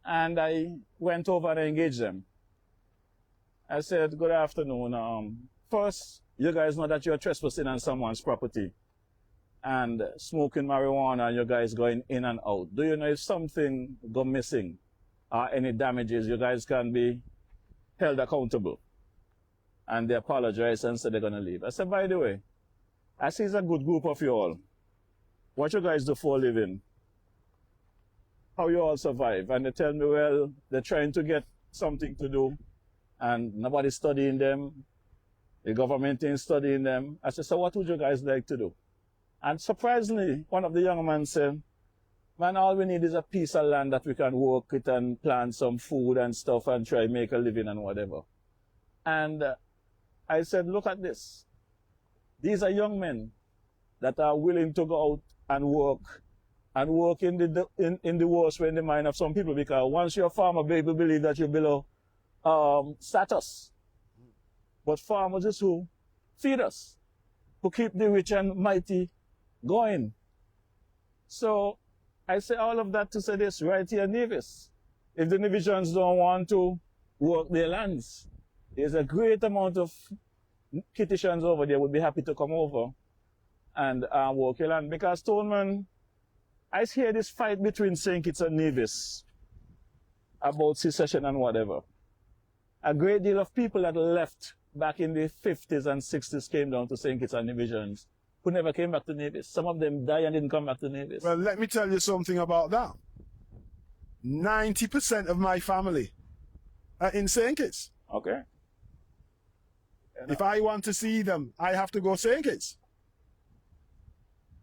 And I went over and engaged them. I said, good afternoon. First, you guys know that you're trespassing on someone's property and smoking marijuana and you guys going in and out. Do you know if something go missing or any damages, you guys can be held accountable? And they apologized and said they're going to leave. I said, by the way, I see it's a good group of you all. What you guys do for a living? How you all survive? And they tell me, well, they're trying to get something to do and nobody's studying them. The government ain't studying them. I said, so what would you guys like to do? And surprisingly, one of the young men said, man, all we need is a piece of land that we can work with and plant some food and stuff and try make a living and whatever. And I said, look at this. These are young men that are willing to go out and work in the worst way in the mind of some people, because once you're a farmer, people believe that you're below status. But farmers is who feed us, who keep the rich and mighty going. So I say all of that to say this right here in Nevis. If the Nevisians don't want to work their lands, there's a great amount of Kittitians over there would be happy to come over and work your land. Because Stoneman, I hear this fight between St. Kitts and Nevis about secession and whatever. A great deal of people that left back in the 50s and 60s came down to St. Kitts and Nevisians who never came back to Nevis. Some of them died and didn't come back to Nevis. Well, let me tell you something about that. 90% of my family are in St. Kitts. Okay. If I want to see them, I have to go St. Kitts.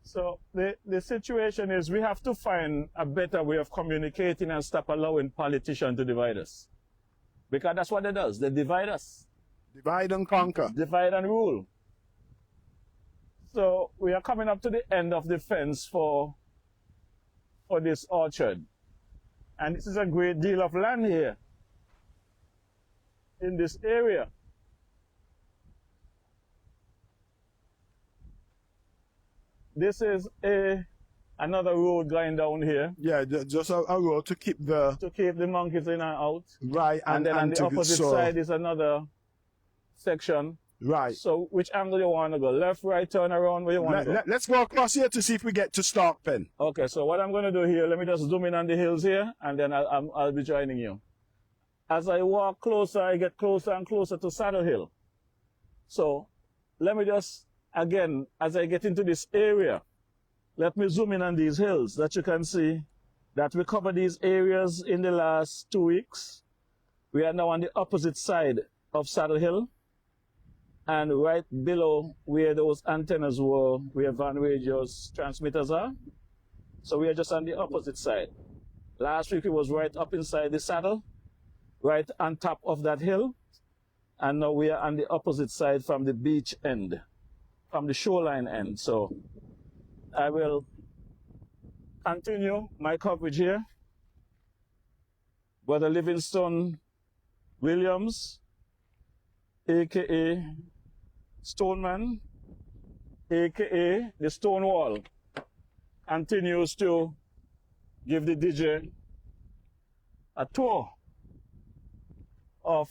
So the situation is we have to find a better way of communicating and stop allowing politicians to divide us. Because that's what it does. They divide us. Divide and conquer. Divide and rule. So we are coming up to the end of the fence for this orchard. And this is a great deal of land here in this area. This is another road going down here. Yeah, just a road to keep the monkeys in and out. Right, And then on the opposite side is another section. Right. So which angle you want to go? Left, right, turn around, where you want to go? Let's go across here to see if we get to Starkpen. Okay, so what I'm going to do here, let me just zoom in on the hills here, and then I'll be joining you. As I walk closer, I get closer and closer to Saddle Hill. So let me just, again, as I get into this area, let me zoom in on these hills that you can see that we covered these areas in the last 2 weeks. We are now on the opposite side of Saddle Hill. And right below where those antennas were, where Van Radio's transmitters are. So we are just on the opposite side. Last week it was right up inside the saddle, right on top of that hill. And now we are on the opposite side from the beach end, from the shoreline end. So I will continue my coverage here. Brother Livingston Williams, aka Stoneman, aka the Stonewall, continues to give the DJ a tour of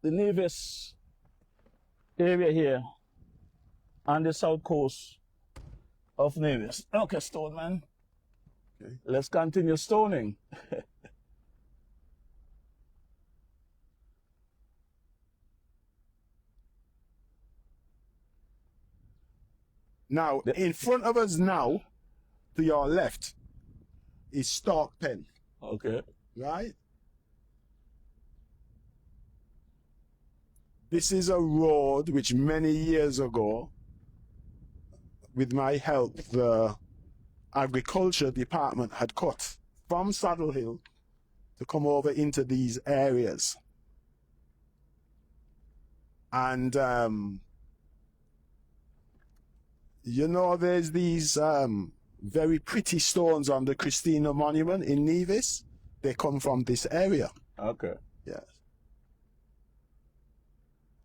the Nevis area here on the south coast of Nevis. Okay, Stoneman. Okay. Let's continue stoning. Now, in front of us now, to your left, is Stark Pen, Okay. right? This is a road which many years ago, with my help, the agriculture department had cut from Saddle Hill to come over into these areas. And, you know, there's these very pretty stones on the Christina Monument in Nevis. They come from this area. Okay. Yes.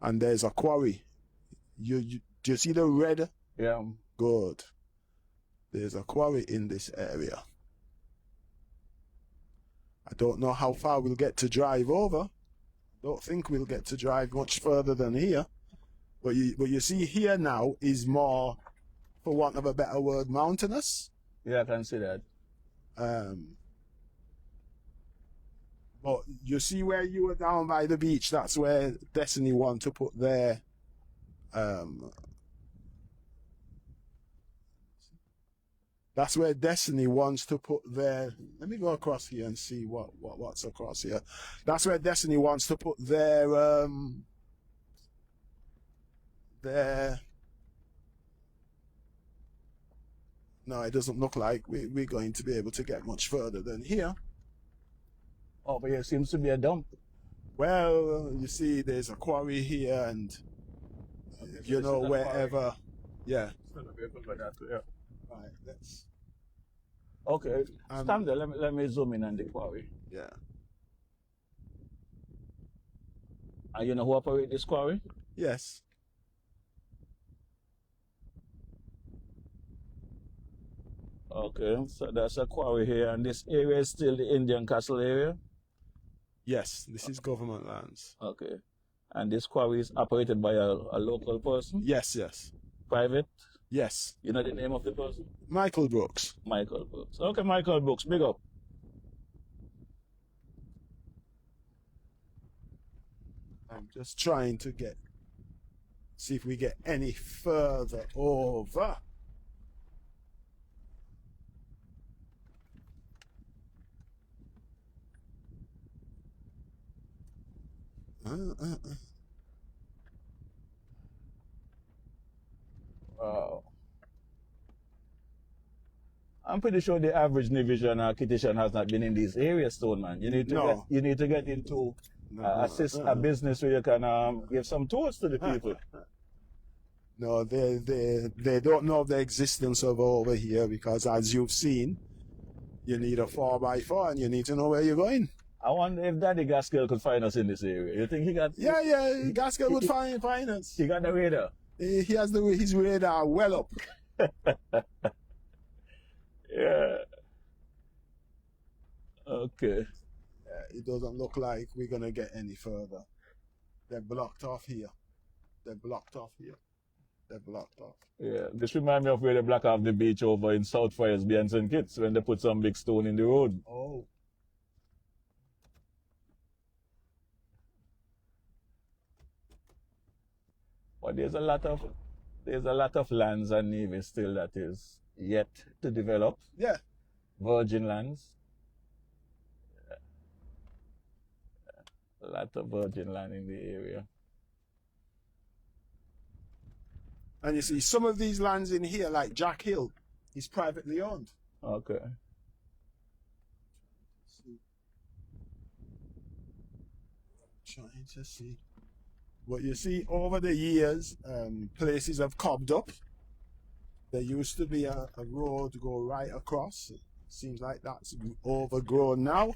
And there's a quarry. Do you see the red? Yeah. Good. There's a quarry in this area. I don't know how far we'll get to drive over. Don't think we'll get to drive much further than here. But you see here now is more, for want of a better word, mountainous. Yeah, I can see that. But you see where you were down by the beach, that's where Destiny want to put their that's where Destiny wants to put their, let me go across here and see what's across here. That's where Destiny wants to put their no, it doesn't look like we're going to be able to get much further than here. Oh, but here seems to be a dump. Well, you see, there's a quarry here, and you know, wherever, yeah. Right, let's. Okay, stand there. Let me zoom in on the quarry. Yeah. And you know who operates this quarry? Yes. Okay, so that's a quarry here, and this area is still the Indian Castle area? Yes, this is government lands. Okay. And this quarry is operated by a local person? Yes, yes. Private? Yes. You know the name of the person? Michael Brooks. Michael Brooks. Okay, Michael Brooks, big up. I'm just trying to see if we get any further over. Wow. I'm pretty sure the average Nevisian architectician has not been in these areas, Stoneman. You need to get into a business where you can give some tours to the people. No, they don't know the existence of over here, because as you've seen, you need a 4x4 and you need to know where you're going. I wonder if Daddy Gaskell could find us in this area. You think he got... Yeah, Gaskell would find us. He got the radar? He has his radar well up. Yeah. Okay. It doesn't look like we're going to get any further. They're blocked off here. They're blocked off here. They're blocked off. Yeah, this reminds me of where they block off the beach over in South Firesby and St. Kitts when they put some big stone in the road. Oh. But there's a lot of lands and Nevis still that is yet to develop. Yeah. Virgin lands. Yeah. A lot of virgin land in the area. And you see, some of these lands in here, like Jack Hill, is privately owned. Okay. Trying to see. But you see, over the years, places have cobbed up. There used to be a road to go right across. It seems like that's overgrown now.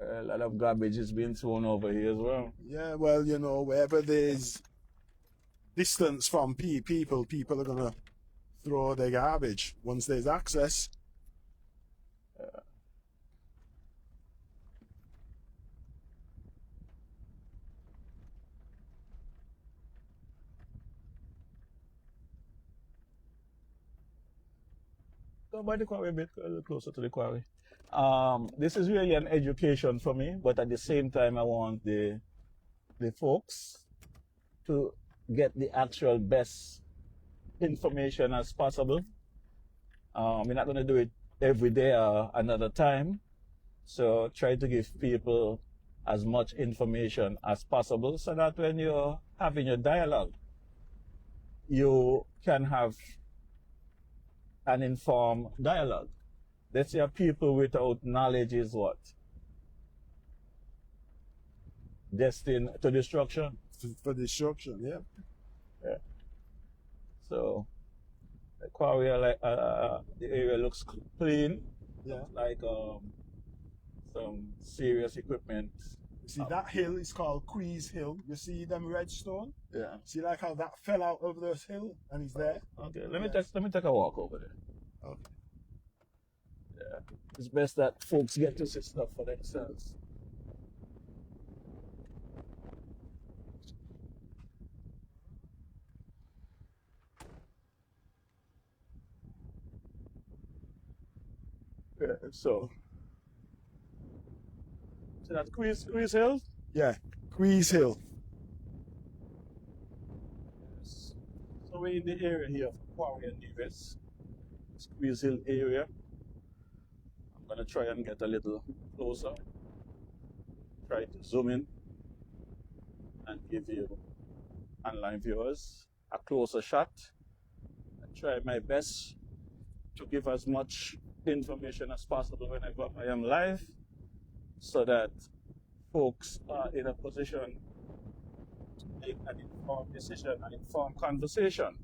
A lot of garbage is being thrown over here as well. Yeah, well, you know, wherever there's distance from people are gonna throw their garbage once there's access. Go by the quarry a bit, a little closer to the quarry. This is really an education for me, but at the same time, I want the folks to get the actual best information as possible. We're not going to do it every day or another time, so try to give people as much information as possible so that when you're having your dialogue, you can have an informed dialogue. Let's say people without knowledge is what? Destined to destruction. For destruction, yeah. Yeah. So the quarry, the area looks clean. Yeah. Like some serious equipment. You see, that hill is called Quees Hill. You see them red stone? Yeah. See like how that fell out of this hill and he's there? Okay. Let me take a walk over there. Okay. Yeah. It's best that folks get to see stuff for themselves. Yeah, so that's Quees Hill? Yeah, Quees Hill. Yes. So we're in the area here of Quarry and Nevis. Quees Hill area. I'm gonna try and get a little closer. Try to zoom in and give you online viewers a closer shot. I try my best to give as much information as possible whenever I am live, so that folks are in a position to make an informed decision, an informed conversation,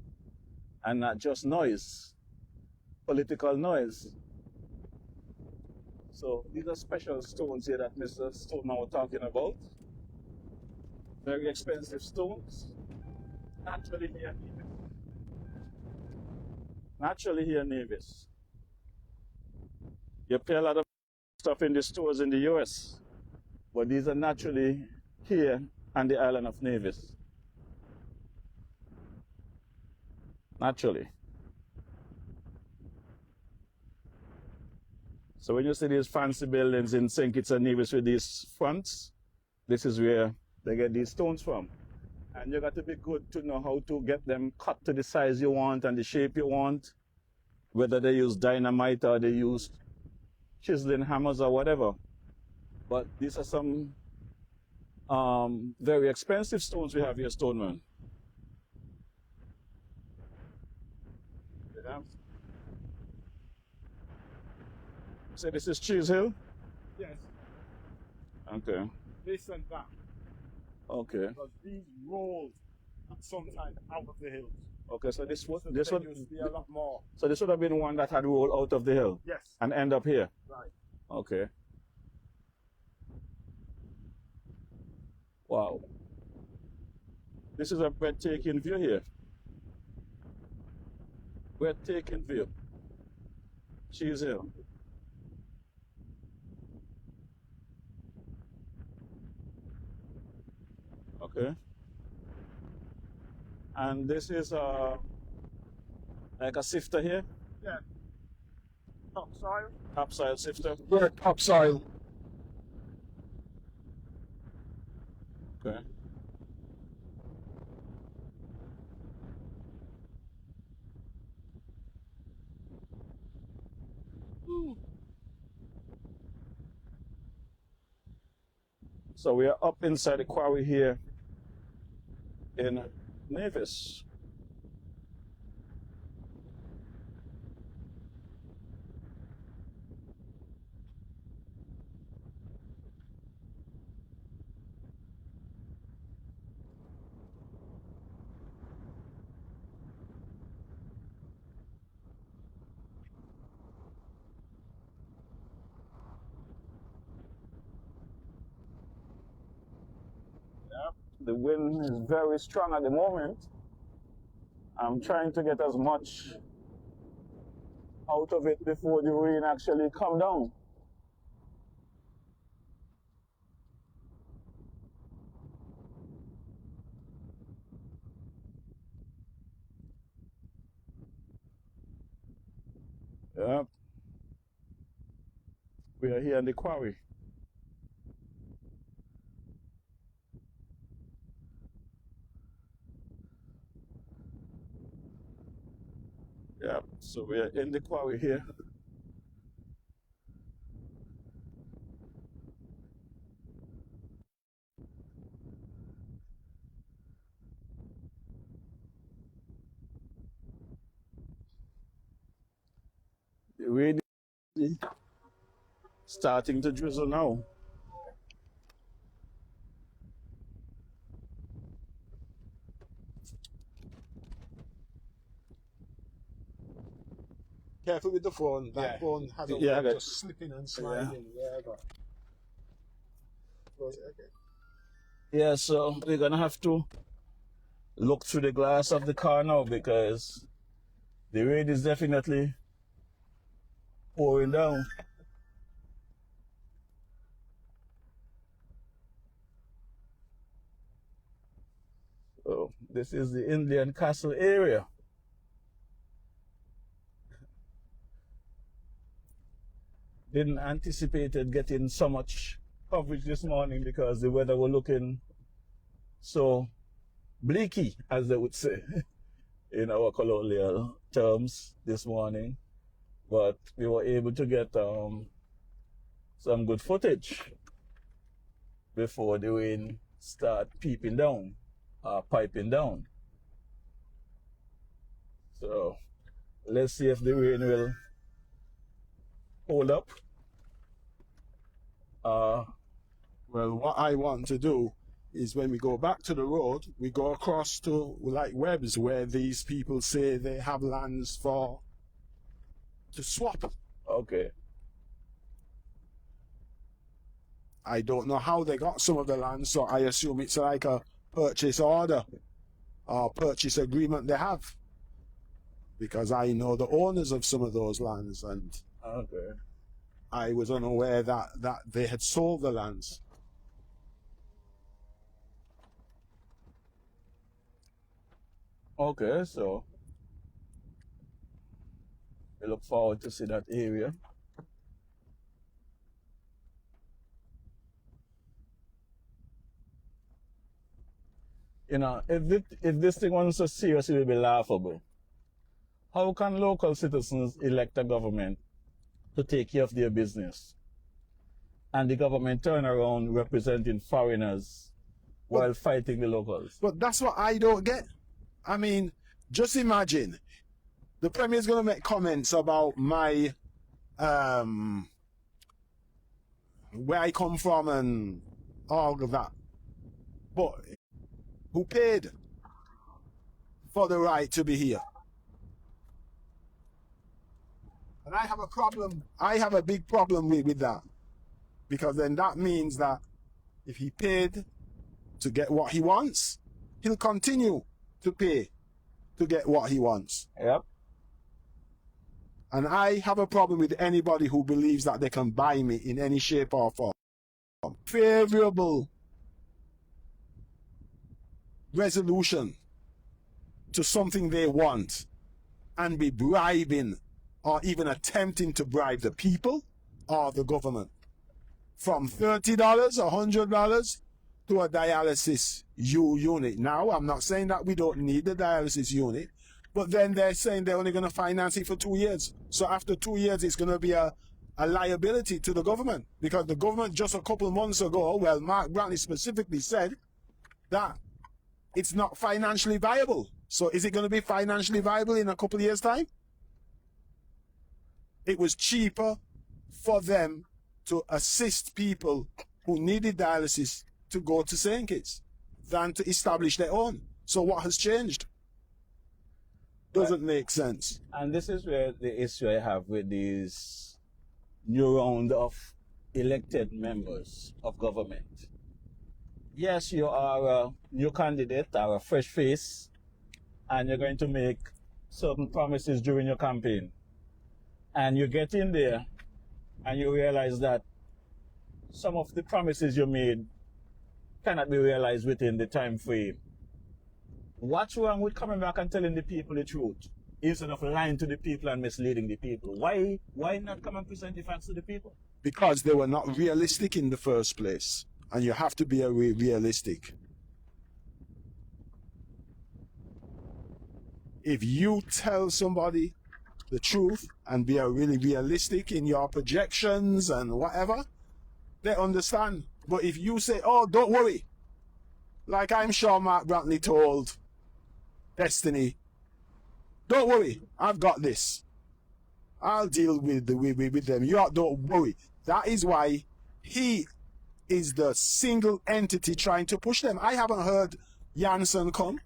and not just noise, political noise. So these are special stones here that Mr. Stoneman was talking about. Very expensive stones. Naturally here in Nevis. Naturally here in Nevis. You pay a lot of stuff in the stores in the US, but these are naturally here on the island of Nevis. Naturally. So when you see these fancy buildings in St. Kitts and Nevis with these fronts, this is where they get these stones from. And you got to be good to know how to get them cut to the size you want and the shape you want, whether they use dynamite or they use chiseling hammers or whatever. But these are some very expensive stones we have here, Stoneman. Yeah. So this is Cheese Hill? Yes. Okay. This and that. Okay. Because these rolled sometimes out of the hills. Okay, so this So this there would used to be a lot more. so this would have been one that had rolled out of the hill Yes. and end up here. Right. Okay. Wow. This is a breathtaking view here. Breathtaking view. Cheese Hill. Okay. And this is like a sifter here, Yeah. Topsoil. topsoil sifter. Yeah, topsoil. Okay. So we are up inside the quarry here in Nevis. The wind is very strong at the moment. I'm trying to get as much out of it before the rain actually come down. Yep. We are here in the quarry. Yep. So we are in the quarry here. The rain is starting to drizzle now. Careful with the phone. That Yeah. phone has a Yeah, way of okay. just slipping and sliding. Yeah, but. Okay. Yeah, so we're gonna have to look through the glass of the car now because the rain is definitely pouring down. So this is the Indian Castle area. Didn't anticipate it getting so much coverage this morning because the weather was looking so bleaky, as they would say in our colonial terms this morning. But we were able to get some good footage before the rain start piping down. So let's see if the rain will hold up. Well, what I want to do is when we go back to the road, we go across to like Webb's where these people say they have lands to swap. Okay. I don't know how they got some of the land, so I assume it's like a purchase order or purchase agreement they have. Because I know the owners of some of those lands, and Okay. I was unaware that they had sold the lands. Okay, so we look forward to see that area. You know, if this thing wasn't so serious, it would be laughable. How can local citizens elect a government to take care of their business, and the government turn around representing foreigners while fighting the locals? But that's what I don't get. I mean, just imagine the Premier is going to make comments about my where I come from and all of that. But who paid for the right to be here? And I have a problem. I have a big problem with that. Because then that means that if he paid to get what he wants, he'll continue to pay to get what he wants. Yep. And I have a problem with anybody who believes that they can buy me in any shape or form. Favorable resolution to something they want and be bribing or even attempting to bribe the people or the government from $30, $100 to a dialysis unit. Now, I'm not saying that we don't need the dialysis unit, but then they're saying they're only going to finance it for 2 years. So after 2 years, it's going to be a liability to the government, because the government just a couple of months ago, well, Mark Brantley specifically said that it's not financially viable. So is it going to be financially viable in a couple of years' time? It was cheaper for them to assist people who needed dialysis to go to St. Kitts than to establish their own. So what has changed? Doesn't make sense. And this is where the issue I have with these new round of elected members of government. yes, you are a new candidate or a fresh face, and you're going to make certain promises during your campaign. And you get in there and you realize that some of the promises you made cannot be realized within the time frame. What's wrong with coming back and telling the people the truth instead of lying to the people and misleading the people? Why not come and present the facts to the people? Because they were not realistic in the first place. And you have to be realistic. If you tell somebody the truth and be really realistic in your projections and whatever, they understand. But if you say, oh, don't worry, like I'm sure Mark Brantley told Destiny, don't worry, I've got this. I'll deal with them. You don't worry. That is why he is the single entity trying to push them. I haven't heard Janssen come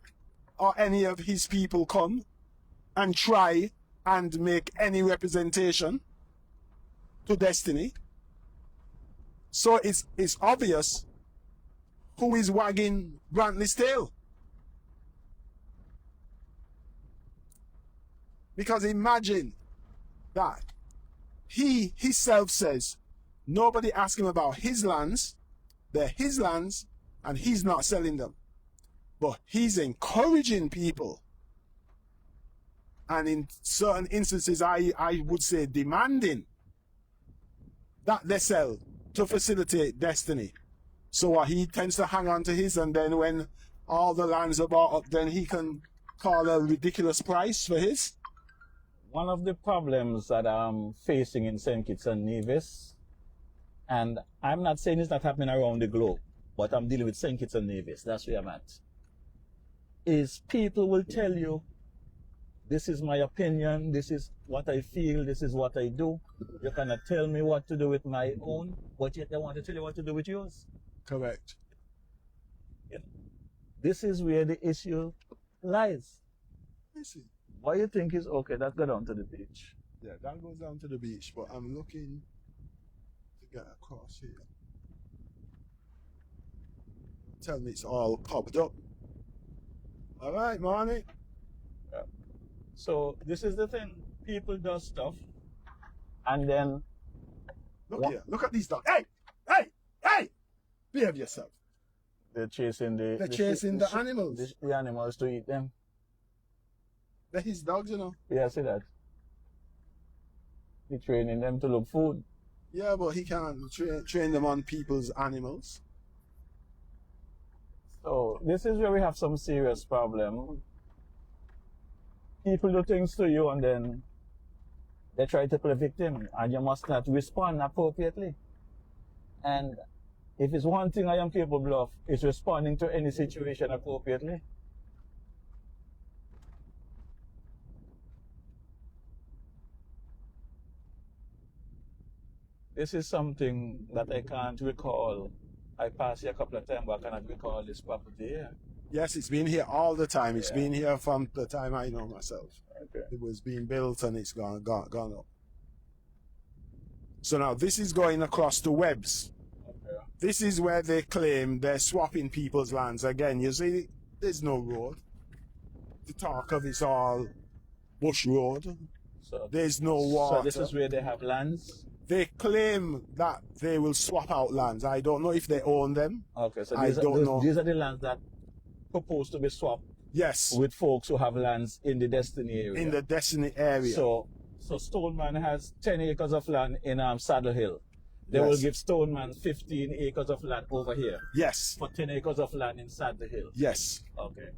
or any of his people come and try and make any representation to Destiny. So it's obvious who is wagging Brantley's tail. Because imagine that he himself says nobody asked him about his lands, they're his lands, and he's not selling them. But he's encouraging people. And in certain instances, I would say demanding that they sell to facilitate Destiny. So he tends to hang on to his, and then when all the lands are bought up, then he can call a ridiculous price for his. One of the problems that I'm facing in St. Kitts and Nevis, and I'm not saying it's not happening around the globe, but I'm dealing with St. Kitts and Nevis, that's where I'm at, is people will tell you, this is my opinion, this is what I feel, this is what I do. You cannot tell me what to do with my own, but yet they want to tell you what to do with yours. Correct. You know, this is where the issue lies. Listen. What you think is okay, that go down to the beach. Yeah, that goes down to the beach, but I'm looking to get across here. Tell me it's all popped up. All right, Marnie. Yeah. So this is the thing. People do stuff, and then Look here. Look at these dogs. Hey! Hey! Hey! Behave yourself. they're chasing the animals. The animals to eat them. They're his dogs, you know. Yeah, I see that. He's training them to look food. Yeah, but he can't train them on people's animals. So this is where we have some serious problem. People do things to you and then they try to play victim, and you must not respond appropriately. And if it's one thing I am capable of, it's responding to any situation appropriately. This is something that I can't recall. I passed here a couple of times, but I cannot recall this property here. Yes, it's been here all the time. It's been here from the time I know myself. Okay. It was being built and it's gone up. So now this is going across to Webbs. Okay. This is where they claim they're swapping people's lands. Again, you see, there's no road. The talk of it's all bush road. So There's no water. So this is where they have lands. They claim that they will swap out lands. I don't know if they own them. Okay, so I don't know. These are the lands that proposed to be swapped Yes, with folks who have lands in the Destiny area. in the Destiny area. So Stoneman has 10 acres of land in Saddle Hill. They will Yes. give Stoneman 15 acres of land over here Yes, for 10 acres of land in Saddle Hill. yes. Okay.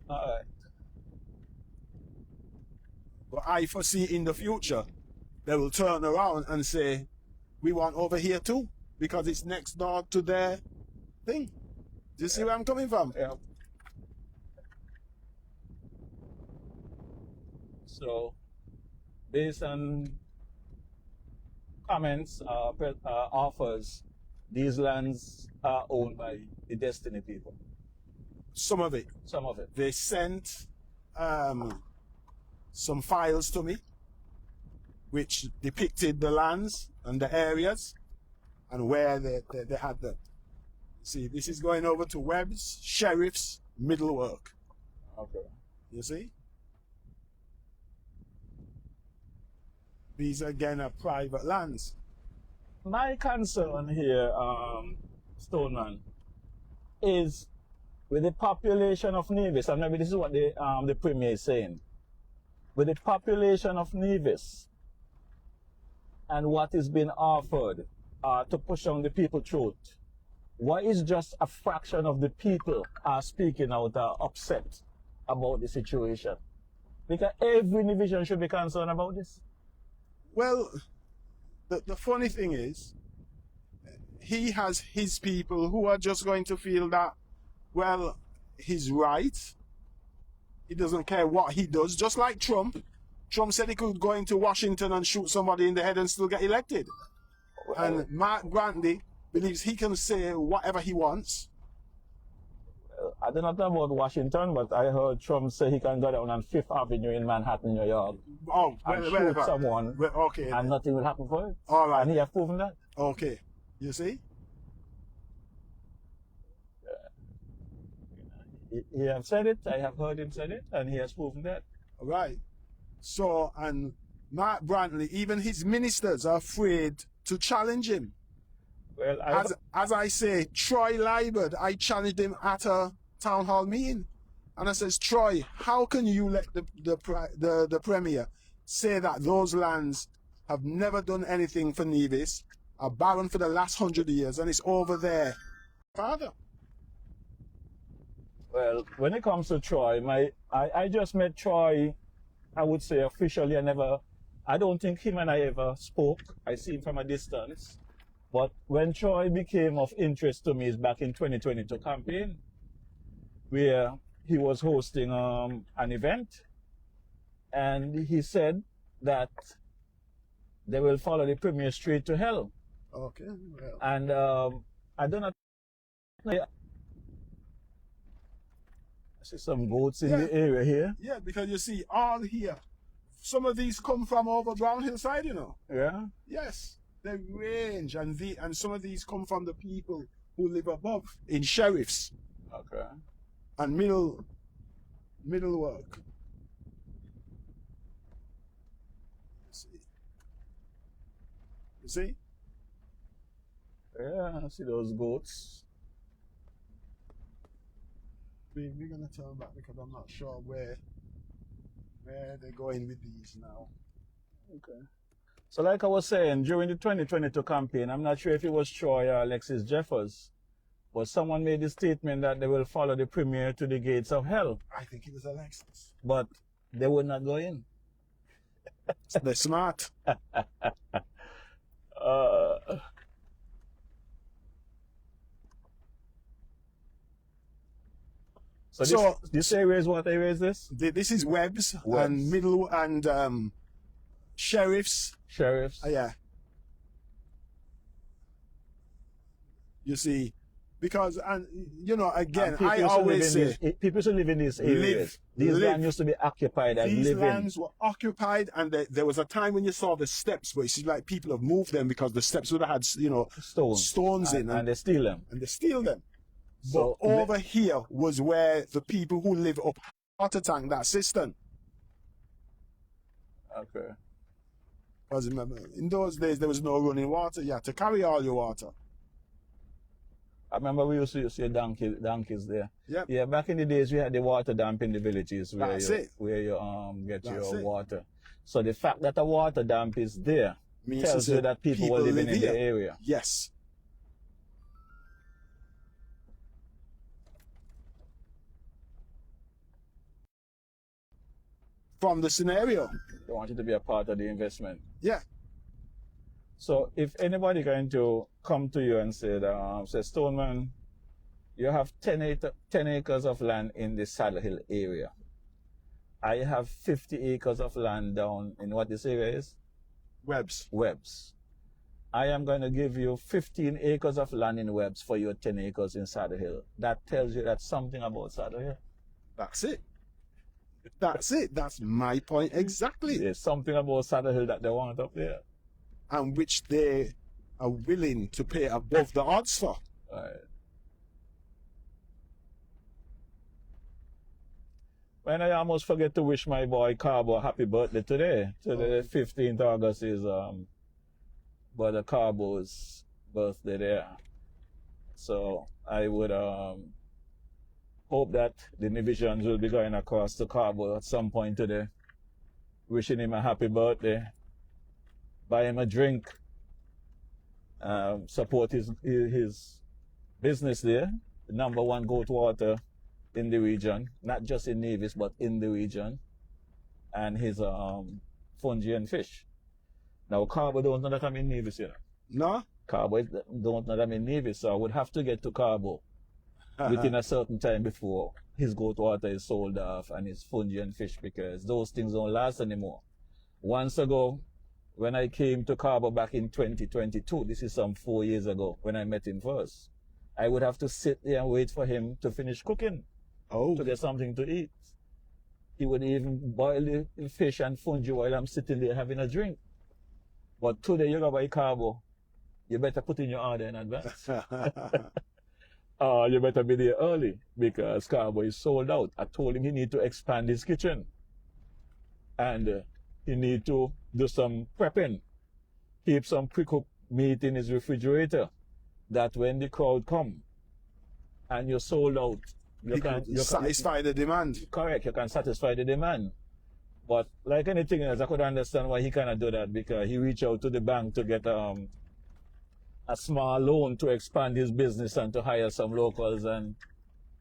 All right. But I foresee in the future, they will turn around and say, we want over here too, because it's next door to their thing. Do you see where I'm coming from? Yeah. So, based on comments, offers, these lands are owned by the Destiny people. Some of it. Some of it. They sent some files to me, which depicted the lands and the areas and where they had them. See, this is going over to Webb's, Sheriff's, Middlework. Okay. You see? These again are private lands. My concern here, Stoneman, is with the population of Nevis, and maybe this is what the Premier is saying, with the population of Nevis and what is being offered to push on the people's throat, why is just a fraction of the people are speaking out upset about the situation? Because every division should be concerned about this. Well, the funny thing is, he has his people who are just going to feel that, well, he's right. He doesn't care what he does. Just like Trump. Trump said he could go into Washington and shoot somebody in the head and still get elected. And Mark Brantley believes he can say whatever he wants. I do not know about Washington, but I heard Trump say he can go down on Fifth Avenue in Manhattan, New York, Oh, and shoot wherever. someone, Well, okay. and nothing will happen for it. All right. And he has proven that. Okay. You see? He have said it, I have heard him say it, and he has proven that. All right. So, and Mark Brantley, even his ministers are afraid to challenge him. Well, As I say, Troy Liebert, I challenged him at a town hall meeting. And I says, Troy, how can you let the Premier say that those lands have never done anything for Nevis, are barren for the last 100 years, and it's over there? Father. Well, when it comes to Troy, I just met Troy, I would say officially. I don't think him and I ever spoke. I see him from a distance. But when Troy became of interest to me is back in 2022 campaign, where he was hosting an event, and he said that they will follow the Premier straight to hell. Okay. Well. And I don't know. I see some goats in the area here. Yeah, because you see, all here, some of these come from over Brown Hillside, you know. Yeah. Yes, they range, and some of these come from the people who live above in Sheriffs Okay. and Middlework. You see? Yeah, I see those goats. We're gonna turn back because I'm not sure where they're going with these now. Okay. So like I was saying, during the 2022 campaign, I'm not sure if it was Troy or Alexis Jeffers, but someone made the statement that they will follow the Premier to the gates of hell, I think it was Alexis. but they would not go in. They're smart. So this area is what area is this? This is Webb's Webb's. and Middle and Sheriff's. Sheriffs. Yeah. You see, because, and you know, again, And I always say people who live in these areas, these live. lands used to be occupied and these living. lands were occupied, and there was a time when you saw the steps, but it seems like people have moved them because the steps would have had, you know, stones in, and they steal them. and they steal them. So But over here was where the people who live up water tank that cistern. Okay. Because remember, in those days there was no running water. You had to carry all your water. I remember we used to see donkeys there. Yep. Yeah, back in the days we had the water dump in the villages where That's you it. get That's your it. water. So the fact that a water dump is there Means tells to you say that people were living live in here. the area. Yes. From the scenario. They want you to be a part of the investment. Yeah. So if anybody going to come to you and say, Stoneman, you have 10 acres of land in the Saddle Hill area. I have 50 acres of land down in what this area is? Webb's. Webbs. I am going to give you 15 acres of land in Webbs for your 10 acres in Saddle Hill. That tells you that something about Saddle Hill. That's it. That's it. That's my point exactly. There's something about Saddle Hill that they want up there. And which they are willing to pay above the odds for. Right. And I almost forget to wish my boy Carbo a happy birthday today. Today, 15th August is Brother Carbo's birthday there. So I would hope that the Nivisions will be going across to Carbo at some point today, wishing him a happy birthday, buy him a drink, support his business there, the #1 goat water in the region, not just in Nevis, but in the region, and his fungi and fish. Now, Carbo don't know that I'm in Nevis, you know. No? Carbo don't know that I'm in Nevis, so I would have to get to Carbo within a certain time before his goat water is sold off and his fungi and fish, because those things don't last anymore. Once ago, when I came to Carbo back in 2022, this is some 4 years ago when I met him first, I would have to sit there and wait for him to finish cooking to get something to eat. He would even boil the fish and fungi while I'm sitting there having a drink. But today you go by Carbo, you better put in your order in advance. You better be there early because Carbo is sold out. I told him he need to expand his kitchen and he need to do some prepping, keep some pre-cooked meat in his refrigerator, that when the crowd come and you're sold out, you can satisfy the demand. Correct, you can satisfy the demand. But like anything else, I could understand why he cannot do that, because he reached out to the bank to get a small loan to expand his business and to hire some locals and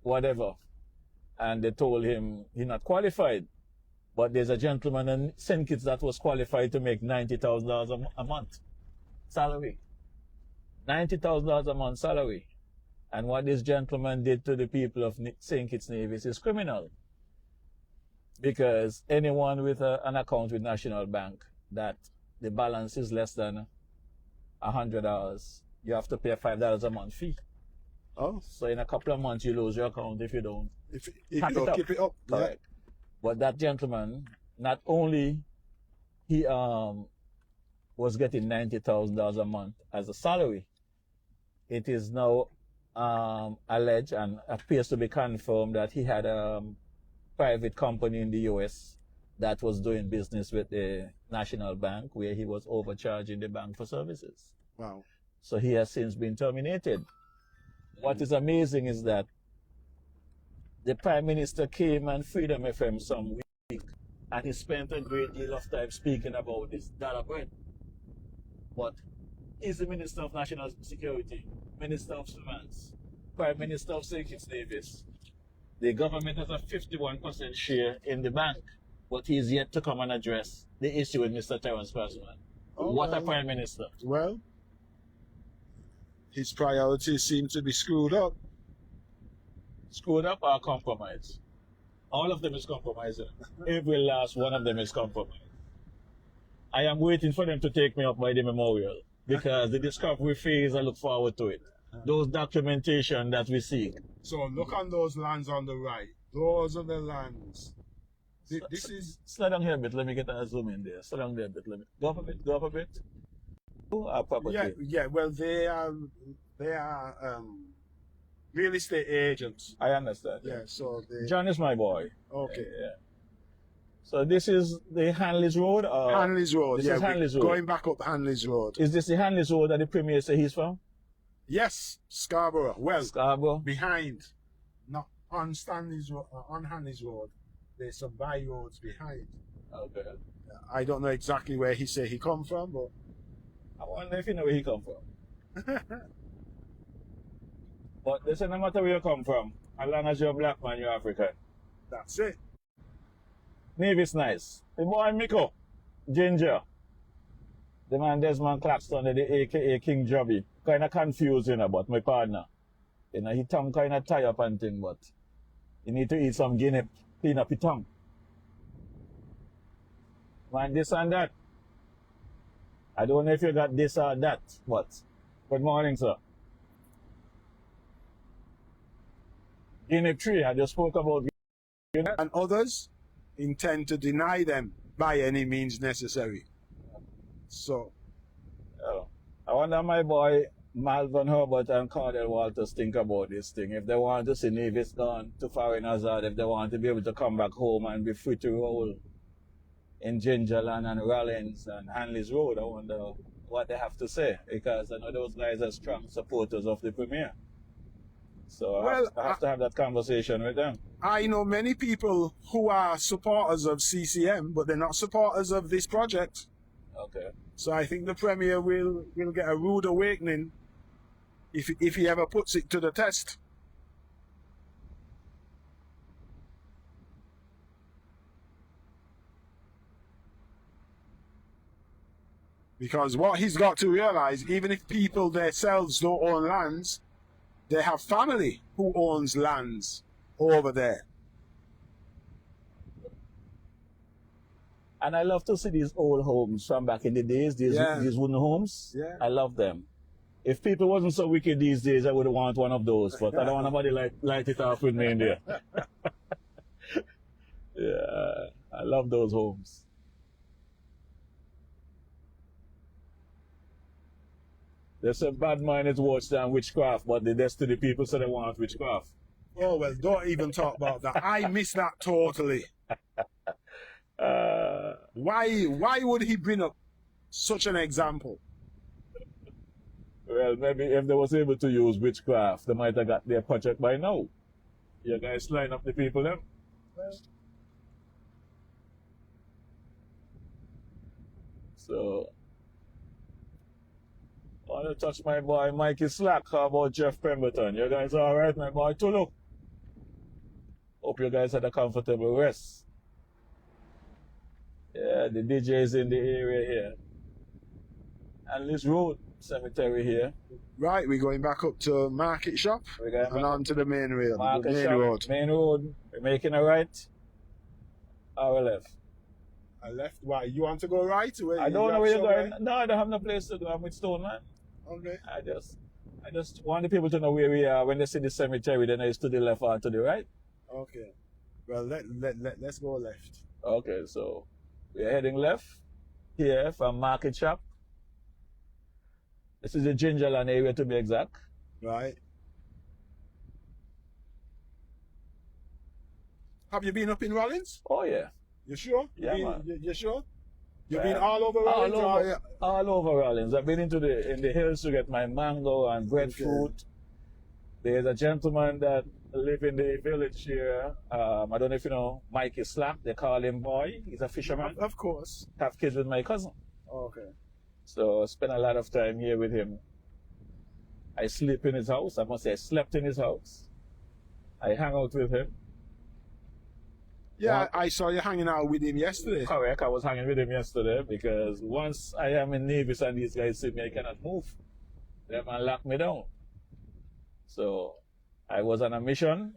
whatever. And they told him he's not qualified. But there's a gentleman in St. Kitts that was qualified to make $90,000 a month salary. $90,000 a month salary. And what this gentleman did to the people of St. Kitts Nevis is criminal. Because anyone with an account with National Bank that the balance is less than $100, you have to pay a $5 a month fee. Oh. So in a couple of months you lose your account if you don't If you don't keep it up. Correct. Yeah. But that gentleman, not only he was getting $90,000 a month as a salary, it is now alleged and appears to be confirmed that he had a private company in the US that was doing business with the National Bank, where he was overcharging the bank for services. Wow. So he has since been terminated. What is amazing is that the Prime Minister came on Freedom FM some week, and he spent a great deal of time speaking about this dollar bread. But he's the Minister of National Security, Minister of Finance, Prime Minister of St. Kitts Nevis. The government has a 51% share in the bank, but he's yet to come and address the issue with Mr. Terence Passman. Oh, what a Prime Minister. Well, his priorities seem to be screwed up. Screwed up or compromised? All of them is compromised. Every last one of them is compromised. I am waiting for them to take me up by the memorial, because the discovery phase, I look forward to it. Those documentation that we seek. So look on those lands on the right. Those are the lands. This is... Slow down here a bit. Let me get a zoom in there. Slow down there a bit. Let me go up a bit. Go up a bit. Our property. Yeah. Well, they are real estate agents. I understand. Yeah. So they... John is my boy. Okay. Yeah. So this is the Hanley's Road? Hanley's Road. This is Hanley's Road. Going back up Hanley's Road. Is this the Hanley's Road that the Premier said he's from? Yes, Scarborough. Well, Scarborough. Behind, not on Stanley's Road, on Hanley's Road. There's some by roads behind. Okay. I don't know exactly where he said he come from, but I wonder if you know where he come from. But listen, no matter where you come from, as long as you're a black man, you're African. That's it. Nevis nice. The boy Miko, Ginger. The man Desmond Claxton, the AKA King Jobby. Kind of confused, about my partner. His tongue kind of tie up and thing, but you need to eat some guinea, clean up your tongue. Man, this and that. I don't know if you got this or that, but good morning, sir. Guinea tree, I just spoke about guinea. And others intend to deny them by any means necessary. So, I wonder my boy Malvern Herbert and Cardell Walters think about this thing. If they want to see Nevis gone to foreign hazard, if they want to be able to come back home and be free to roll in Gingerland and Rollins and Hanley's Road, I wonder what they have to say, because I know those guys are strong supporters of the Premier. So I have to have that conversation with them. I know many people who are supporters of CCM, but they're not supporters of this project. Okay. So I think the Premier will get a rude awakening if he ever puts it to the test. Because what he's got to realize, even if people themselves don't own lands, they have family who owns lands over there. And I love to see these old homes from back in the days, these wooden homes. Yeah. I love them. If people wasn't so wicked these days, I would want one of those, but I don't want nobody light it off with me in there. Yeah, I love those homes. They say bad mind is worse than witchcraft, but the Destiny people say they want witchcraft. Oh, well, don't even talk about that. I miss that totally. Why would he bring up such an example? Well, maybe if they was able to use witchcraft, they might have got their project by now. You guys line up the people then? So, I want to touch my boy Mikey Slack. How about Jeff Pemberton? You guys alright, my boy Tulu? Hope you guys had a comfortable rest. Yeah, the DJ is in the area here. And this road cemetery here. Right, we're going back up to Market Shop and on to the main road. Main road. We're making a right or a left. I left. Why? You want to go right? I don't know where you're going. No, I don't have no place to go. I'm with Stone Man. Okay. I just want the people to know where we are. When they see the cemetery, then it's to the left or to the right. Okay. Well, let's go left. Okay, so we're heading left here from Market Shop. This is the Gingerland area to be exact. Right. Have you been up in Rollins? Oh, yeah. You sure? Yeah, man. You sure? You've been all over Rollins? All over Rollins. I've been in the hills to get my mango and breadfruit. There's a gentleman that lives in the village here. I don't know if you know Mikey Slack. They call him Boy. He's a fisherman. Of course. Have kids with my cousin. Okay. So I spent a lot of time here with him. I sleep in his house. I must say I slept in his house. I hang out with him. Yeah, I saw you hanging out with him yesterday. Correct. I was hanging with him yesterday because once I am in Nevis and these guys see me, I cannot move. They man lock me down. So I was on a mission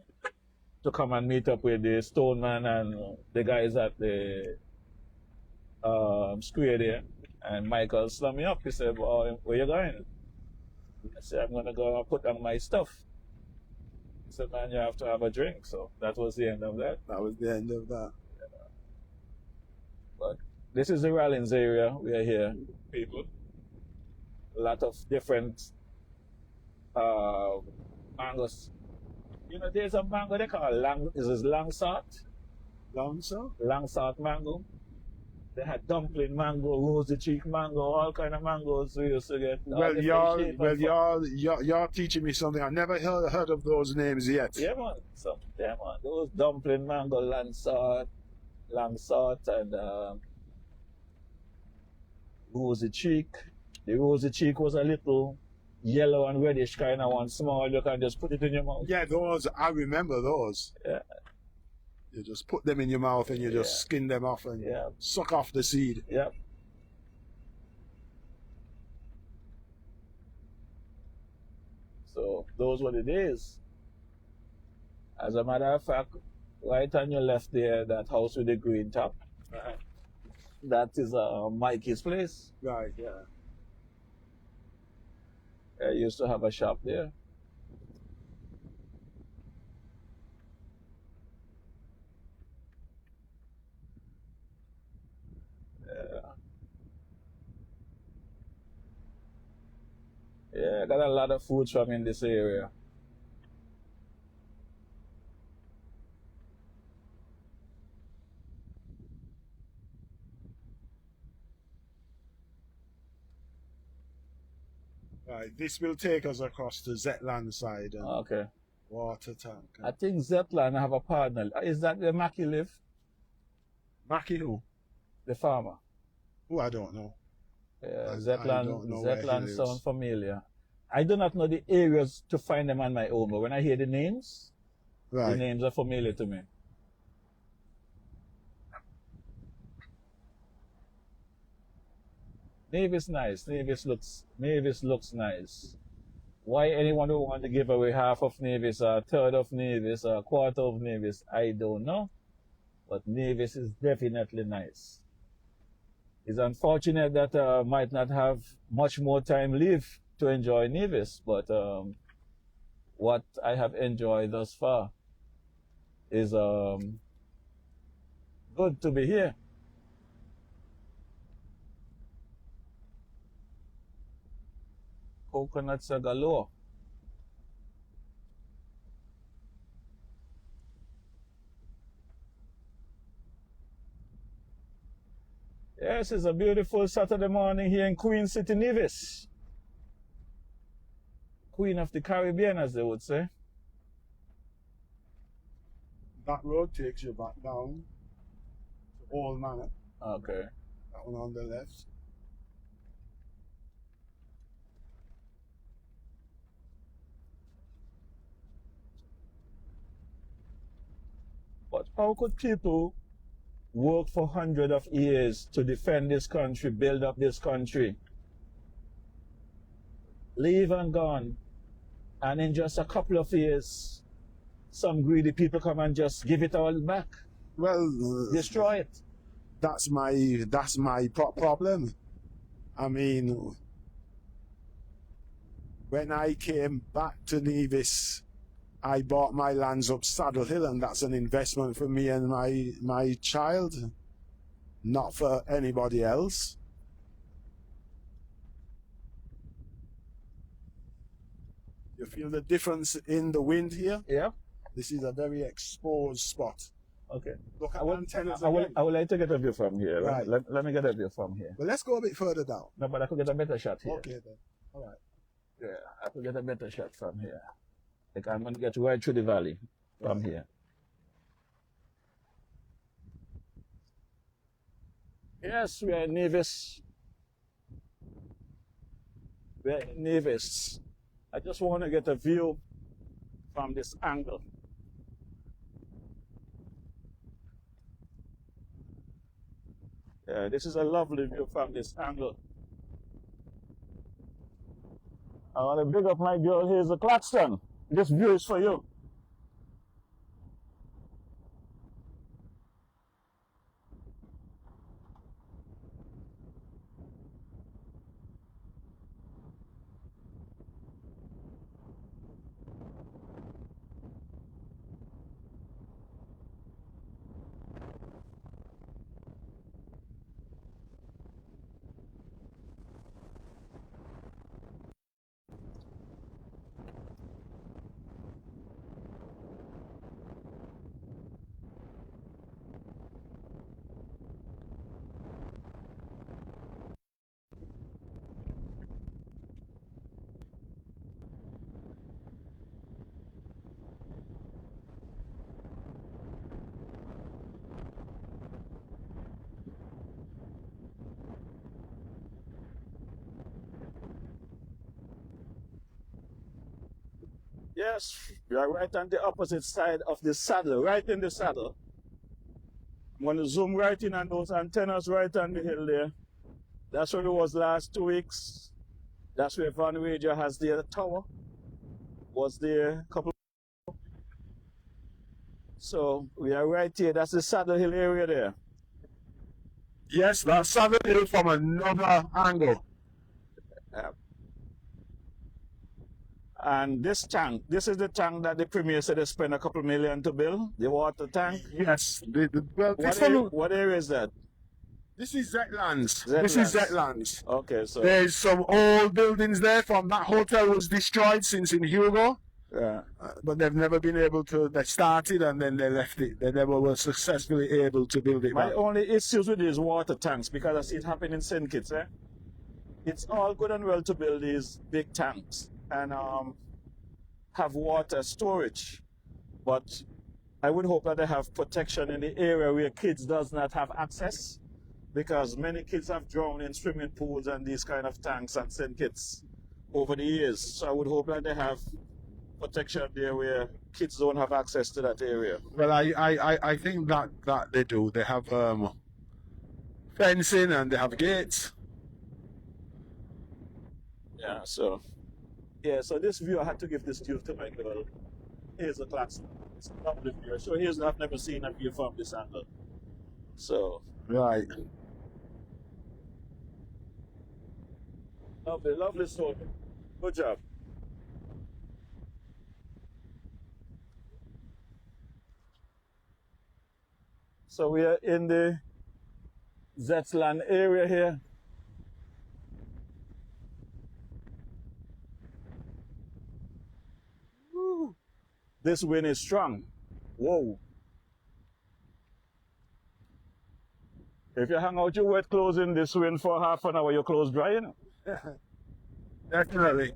to come and meet up with the Stoneman and the guys at the square there. And Michael slammed me up. He said, well, where you going? I said, I'm going to go and put on my stuff. He said, man, you have to have a drink. So that was the end of that. That was the end of that. Yeah. But this is the Rollins area. We are here, people. A lot of different mangoes. You know, there's a mango they call Langsat. Langsat? Langsat mango. They had dumpling mango, rosy cheek mango, all kind of mangoes we used to get. You're teaching me something. I never heard of those names yet. Yeah, man. So, yeah, man. Those dumpling mango, Langsat, and rosy cheek. The rosy cheek was a little yellow and reddish kind of one, small. You can just put it in your mouth. Yeah, those. I remember those. Yeah. You just put them in your mouth and you just skin them off and suck off the seed. Yep. So those were the days. As a matter of fact, right on your left there, that house with the green top, that is Mikey's place. Right, yeah. I used to have a shop there. Yeah, I got a lot of foods from in this area. Right, this will take us across to Zetland side and Okay. water tank. I think Zetland have a partner. Is that where Mackie live? Mackie who? The farmer. Who I don't know. Yeah, I Zetland, don't know where he Zetland lives. sound familiar. I do not know the areas to find them on my own, but when I hear the names Right. are familiar to me. Nevis nice. Nevis looks nice. Why anyone who want to give away half of Nevis, a third of Nevis, a quarter of Nevis, I don't know. But Nevis is definitely nice. It's unfortunate that I might not have much more time left to enjoy Nevis, but what I have enjoyed thus far is good to be here. Coconuts are galore. Yes, it's a beautiful Saturday morning here in Queen City, Nevis. Queen of the Caribbean, as they would say. That road takes you back down to Old Manor. Okay. That one on the left. But how could people work for hundreds of years to defend this country, build up this country, leave and gone, and in just a couple of years, some greedy people come and just give it all back, Well, destroy it? that's my problem. I mean, when I came back to Nevis, I bought my lands up Saddle Hill, and that's an investment for me and my child, not for anybody else. You feel the difference in the wind here? Yeah. This is a very exposed spot. Okay. Look at I the would, antennas I would, again. I would like to get a view from here. Right. Let me get a view from here. But let's go a bit further down. No, but I could get a better shot here. Okay then. All right. Yeah, I could get a better shot from here. Like I'm going to get right through the valley from Right. here. Yes, we are in Nevis. We are in Nevis. I just want to get a view from this angle. Yeah, this is a lovely view from this angle. I want to big up my girl Hazel Claxton. This view is for you. Yes, you are right on the opposite side of the saddle, right in the saddle. I'm going to zoom right in on those antennas right on the hill there. That's where it was last 2 weeks. That's where Van Wager has their tower. Was there a couple. So we are right here. That's the Saddle Hill area there. Yes, that's Saddle Hill from another angle. And this tank, this is the tank that the Premier said they spent a couple million to build, the water tank. Yes, well, this one, What area is that? This is Zetlands. Zetlands. This is Zetlands. Okay, so There's some old buildings there from that hotel was destroyed since in Hugo. yeah. But they've never been able to. They started and then they left it. They never were successfully able to build it My back. only issues with these water tanks, because I see it happen in St. Kitts, it's all good and well to build these big tanks and have water storage, but I would hope that they have protection in the area where kids does not have access, because many kids have drowned in swimming pools and these kind of tanks at St. Kitts over the years. So I would hope that they have protection there where kids don't have access to that area. Well, I think that they do. They have fencing and they have gates. Yeah, so this view, I had to give this to my girl. Here's a class. It's a lovely view. So I've never seen a view from this angle. So Right. lovely story. Good job. So we are in the Zetland area here. Woo. This wind is strong. Whoa. If you hang out your wet clothes in this wind for half an hour, your clothes dry, you know? Definitely.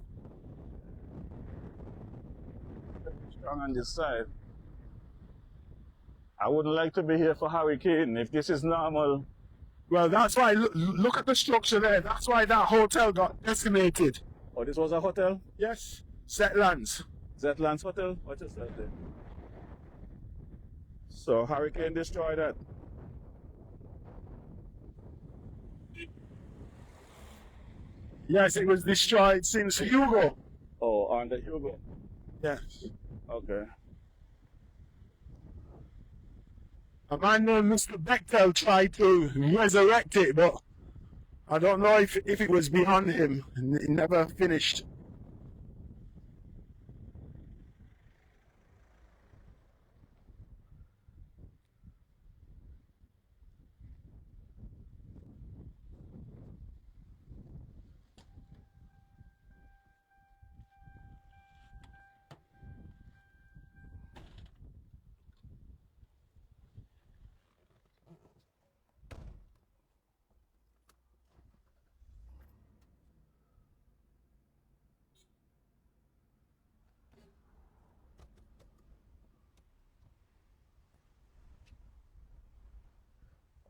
Strong on this side. I wouldn't like to be here for hurricane. If this is normal, Well, that's why. Look at the structure there. That's why that hotel got decimated. oh, this was a hotel? Yes. Zetlands. Zetlands Hotel? What is that there? So hurricane destroyed that. Yes, it was destroyed since Hugo. Oh, on the Hugo. Yes. Okay. A man named Mr. Bechtel tried to resurrect it, but I don't know if it was beyond him. It never finished.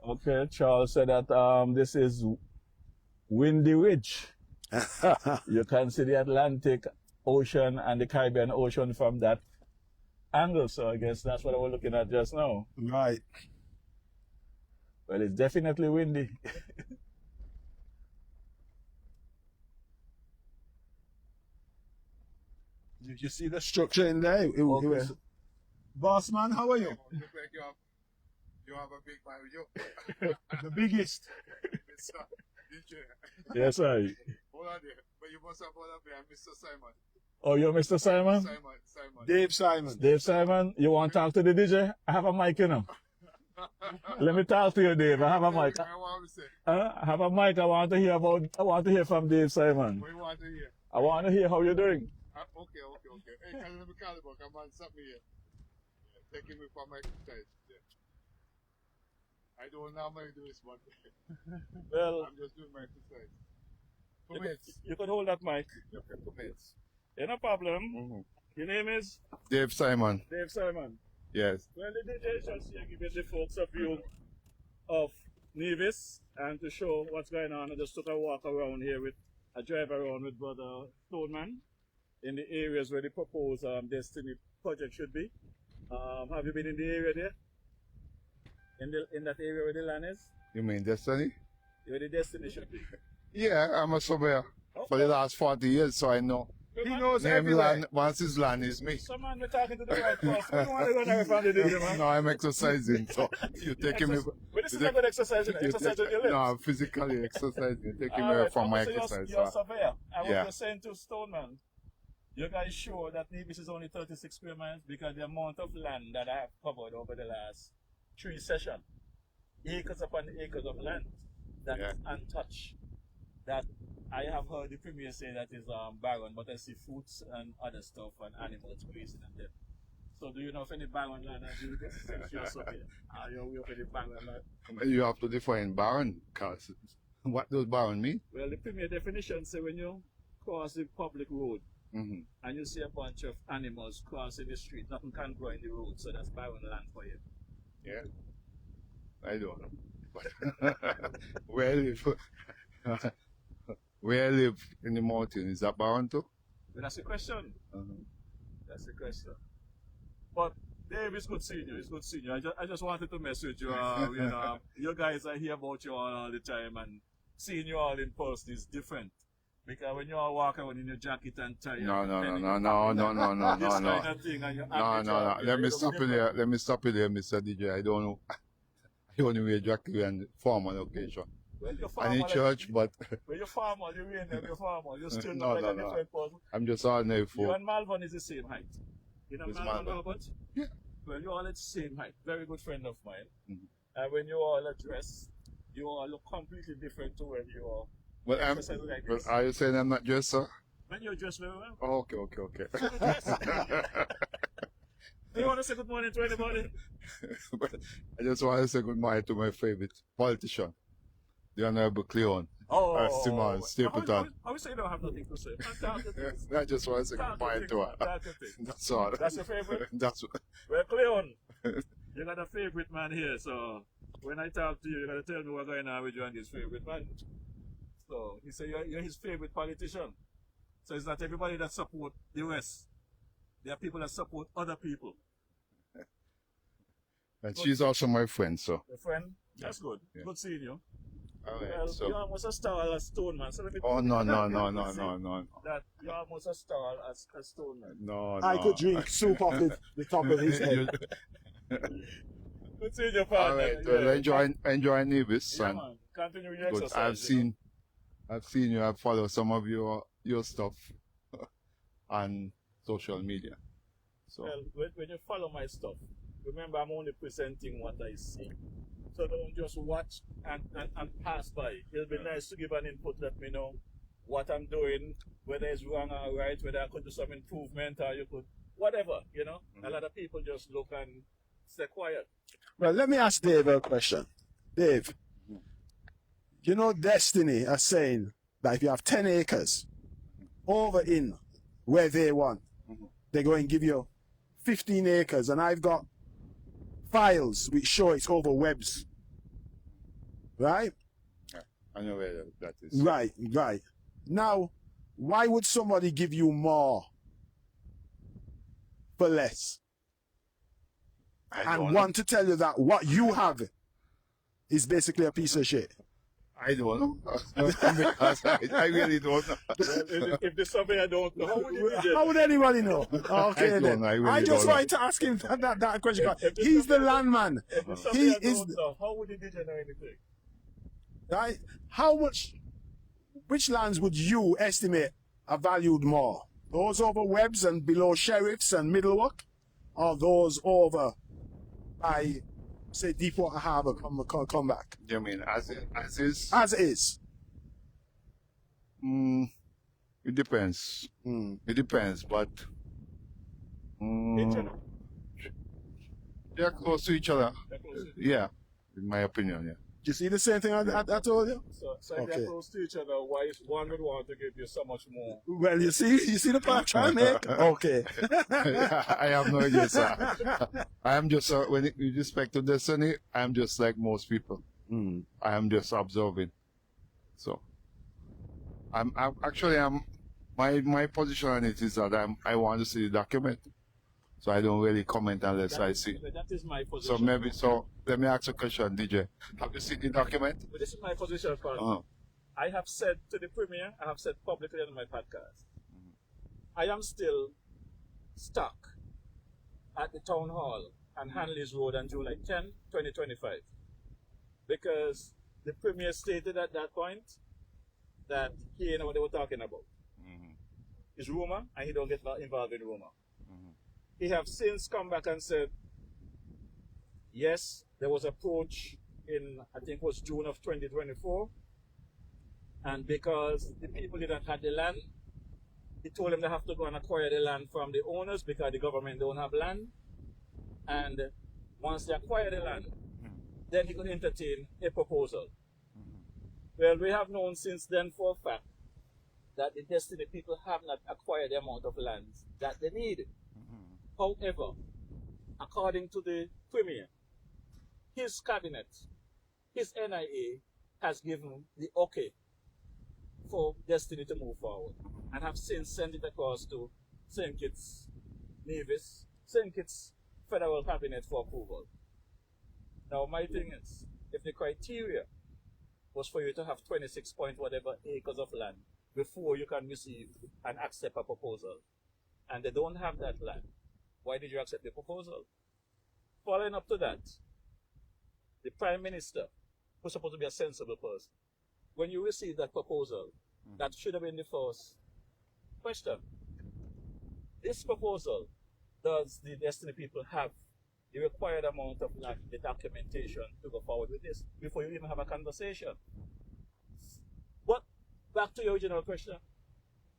Okay, Charles said that this is Windy Ridge. You can see the Atlantic Ocean and the Caribbean Ocean from that angle. So I guess that's what I was looking at just now. Right. Well, it's definitely windy. Did you see the structure in there? It was... Boss man, how are you? Look like you have a big man with you. The biggest. Mr. DJ. Yes, I. Hold on there. But you must have hold up there, Mr. Simon. Oh, you're Mr. Simon? Simon. Dave Simon. Dave Simon, you want to talk to the DJ? I have a mic, you know. Let me talk to you, Dave. I have a mic. I want to say. I have a mic. I want to hear from Dave Simon. What you want to hear? I want to hear how you're doing. Okay. Hey, can you let me call you back? Come on, stop me here. Yeah, taking me for my exercise. Yeah. I don't normally do this, but Well, I'm just doing my exercise. 2 minutes. you could hold that mic. Okay, 2 minutes. Yeah, no problem. Your name is Dave Simon. Dave Simon. Yes. Well, the DJ is just here giving the folks a view of Nevis and to show what's going on. I just took a walk around here with a drive around with Brother Stoneman in the areas where the proposed Destiny project should be. Have you been in the area there? In that area where the land is? You mean Destiny? Where the Destiny should be? Yeah, I'm a surveyor for the last 40 years, so I know. He knows Name everywhere. land, once his land is me. Someone we're talking to the right person. We don't want to go there from the DJ, man. No, I'm exercising, so you're taking me. But this is not good exercise, exercise with your lips. No, I'm physically exercising. You're taking me All away right, from my so exercise. You're a So. surveyor. I was Yeah. just saying to Stoneman, you guys sure that Nevis is only 36 square miles because the amount of land that I have covered over the last 3 sessions. acres upon acres of land that Yeah. is untouched. That I have heard the Premier say that is barren, but I see fruits and other stuff and animals grazing on them. So do you know of any barren land? And do you get since you're so here? Are you aware of any barren land? You have to define barren, cause what does barren mean? Well, the Premier definition say when you cross the public road Mm-hmm. and you see a bunch of animals crossing the street, nothing can grow in the road, so that's barren land for you. Yeah. I don't know. But where I live, where I live in the mountain, is that barren too? But that's the question. Uh-huh. That's the question. But Dave, it's good seeing you. It's good seeing you. I just wanted to message you. You know, you guys, I hear about you all the time, and seeing you all in person is different. Because when you all walk around in your jacket and tie, No. this kind of thing, and you No. Let me stop you there. Let me stop you there, Mr. DJ. I don't know. I only wear jacket and formal occasion. Well, you're And farmer, in church, but when you're farmer, you're in there, you're farmer. You're still No, like no, a no. different person. I'm just ordinary You folk. and Malvern is the same height. You know Who's Malvern, Malvern? Robert? Yeah. Well, you all at the same height. Very good friend of mine. Mhm. And when you all are dressed, you all look completely different to when you are. Well, exercise like well, this. are you saying I'm not dressed, sir? When you're dressed very well. Oh, okay. Do you want to say good morning to anybody? But I just want to say good morning to my favorite politician, the Honorable Cleon. Simon Stapleton. I would say you don't have nothing to say. Fantastic. I just want to say good morning to her. Fantastic. That's all. That's your favorite? That's Well, Cleon, you got a favorite man here, so when I talk to you, you got to tell me what's going on with you and his favorite man. So he said you're his favorite politician. So it's not everybody that support the West. There are people that support other people. and she's also my friend, so. Your friend, that's good. Yeah. Good seeing you. All right, Well, you're so. almost a star as Stone Man. So let me Oh, no. That you're almost a star as Stone Man. No. I could drink soup off the top of his head. Good seeing you, All partner. right, well, enjoy Nevis. Yeah, and man. Continue your good. exercise. you know. I've seen you. I've followed some of your stuff on social media. So Well, when you follow my stuff, remember I'm only presenting what I see. So don't just watch and pass by. It'll be nice to give an input, let me know what I'm doing, whether it's wrong or right, whether I could do some improvement or you could, whatever, you know. A lot of people just look and stay quiet. Well, let me ask Dave a question. Dave, you know Destiny are saying that if you have 10 acres over in where they want, they're going to give you 15 acres, and I've got files which show it's over webs. Right? I know where that is. Right. Now, why would somebody give you more for less? And want to tell you that what you have is basically a piece of shit. I don't know. Because I really don't know. Well, if there's something I don't know, how would you do How would anybody know? Okay, don't then. know, I really I just don't wanted to ask him that question. If there's He's the something- landman. If there's He something I is don't know, how would the DJ know anything? right. Which lands would you estimate are valued more? Those over Webbs and below Sheriffs and Middlewalk, or those over by, say, Deepwater Harbour come back? You mean as is? As is. It depends. It depends, but In general. they're close to each other. They're close to- Yeah, in my opinion, yeah. You see the same thing I told you? So if Okay. they're close to each other, why is one would want to give you so much more? Well, you see the point I'm trying to make? Okay. I have no idea, sir. I am just, when it with respect to Destiny, I am just like most people. I am just observing. So, my position on it is that I want to see the document. So I don't really comment unless I see. That is my position. So let me ask a question, DJ. Have you seen the document? But this is my position, partner. Uh-huh. I have said to the Premier, I have said publicly on my podcast, I am still stuck at the town hall on Hanley's Road on July 10, 2025. Because the Premier stated at that point that he didn't know what they were talking about. It's rumor, and he don't get involved in rumor. He have since come back and said, yes, there was approach in, I think it was June of 2024. And because the people didn't have the land, he told them they have to go and acquire the land from the owners because the government don't have land. And once they acquire the land, then he could entertain a proposal. Well, we have known since then for a fact that the Destiny people have not acquired the amount of land that they need. However, according to the Premier, his cabinet, his NIA has given the okay for Destiny to move forward and have since sent it across to St. Kitts Nevis, St. Kitts Federal Cabinet for approval. Now my thing is, if the criteria was for you to have 26 point whatever acres of land before you can receive and accept a proposal, and they don't have that land, why did you accept the proposal? Following up to that, the Prime Minister, who's supposed to be a sensible person, when you receive that proposal, that should have been the first question. This proposal, does the Destiny people have the required amount of land, the documentation to go forward with this before you even have a conversation? But back to your original question,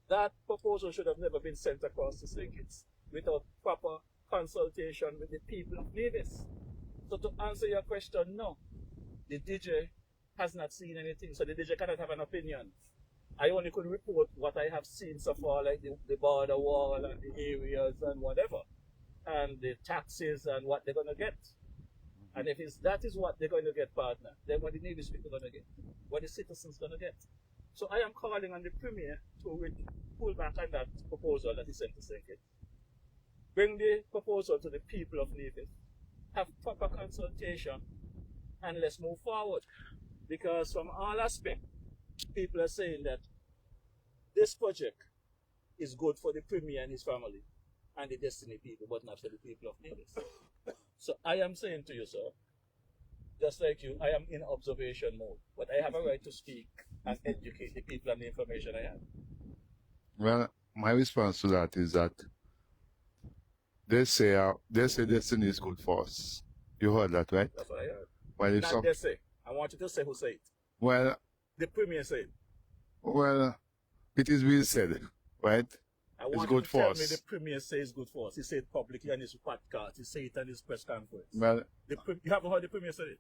that proposal should have never been sent across the St. Kitts without proper consultation with the people of Nevis. So to answer your question, no, the DJ has not seen anything, so the DJ cannot have an opinion. I only could report what I have seen so far, like the border wall and the areas and whatever, and the taxes and what they're going to get. And if that is what they're going to get, partner, then what the Nevis people are going to get, what the citizens going to get. So I am calling on the Premier to pull back on that proposal that he sent to St. Kitts. Bring the proposal to the people of Nevis, have proper consultation, and let's move forward. Because from all aspects, people are saying that this project is good for the Premier and his family and the Destiny people, but not for the people of Nevis. So I am saying to you, sir, just like you, I am in observation mode, but I have a right to speak and educate the people and the information I have. Well, my response to that is that they say Destiny is good for us. You heard that, right? That's what I heard. Well, if Not they say. I want you to say who said it. well, The Premier said. well, it is being said, right? I want It's you good to for tell us. me the Premier says it's good for us. He said it publicly on his podcast. He said it on his press conference. Well, You haven't heard the Premier say it?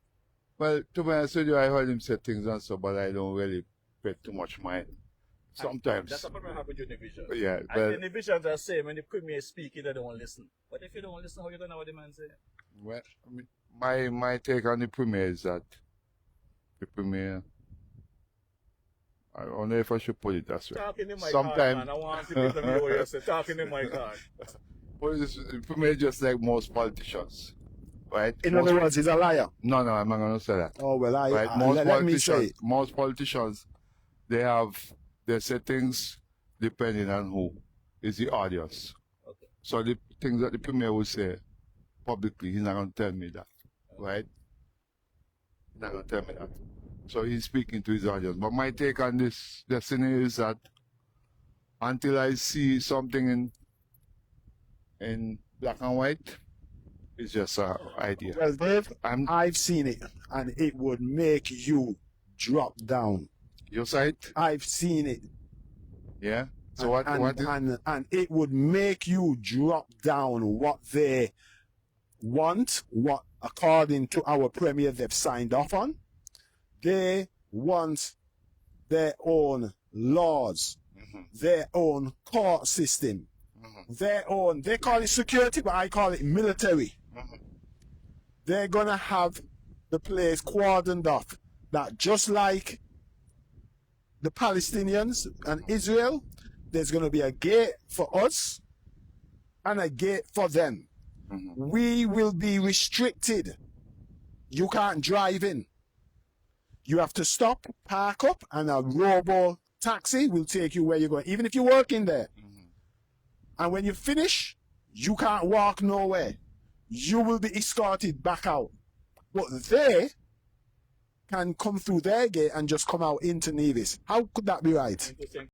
well, to be honest with you, I heard him say things and so, but I don't really pay too much mind. Sometimes. That's the problem I have with Univision. Yeah, And well, the Univisions are saying when the Premier is speaking, they don't listen. But if you don't listen, how you going to know what the man say? well, I mean, my take on the Premier is that the Premier, I don't know if I should put it that way. Talking in my Sometimes- card, man. I want people to know what you say. Talking in my card. Well, the Premier is just like most politicians, right? In Most- other words, he's a liar. No, I'm not going to say that. Oh, well, Right? Most let me say, politicians, they say things depending on who is the audience. Okay. So the things that the Premier would say publicly, he's not going to tell me that, right? He's not going to tell me that. So he's speaking to his audience. But my take on this Destiny is that until I see something in black and white, it's just an idea. well, Dave, I'm I've seen it, and it would make you drop down. your side, I've seen it. yeah. So and it would make you drop down what they want, what according to our Premier they've signed off on. They want their own laws, their own court system, their own, they call it security, but I call it military. They're gonna have the place cordoned off, that just like the Palestinians and Israel, there's going to be a gate for us and a gate for them. We will be restricted. You can't drive in. You have to stop, park up, and a robo taxi will take you where you're going, even if you're working there. And when you finish, you can't walk nowhere. You will be escorted back out. But they can come through their gate and just come out into Nevis. How could that be right? Interesting.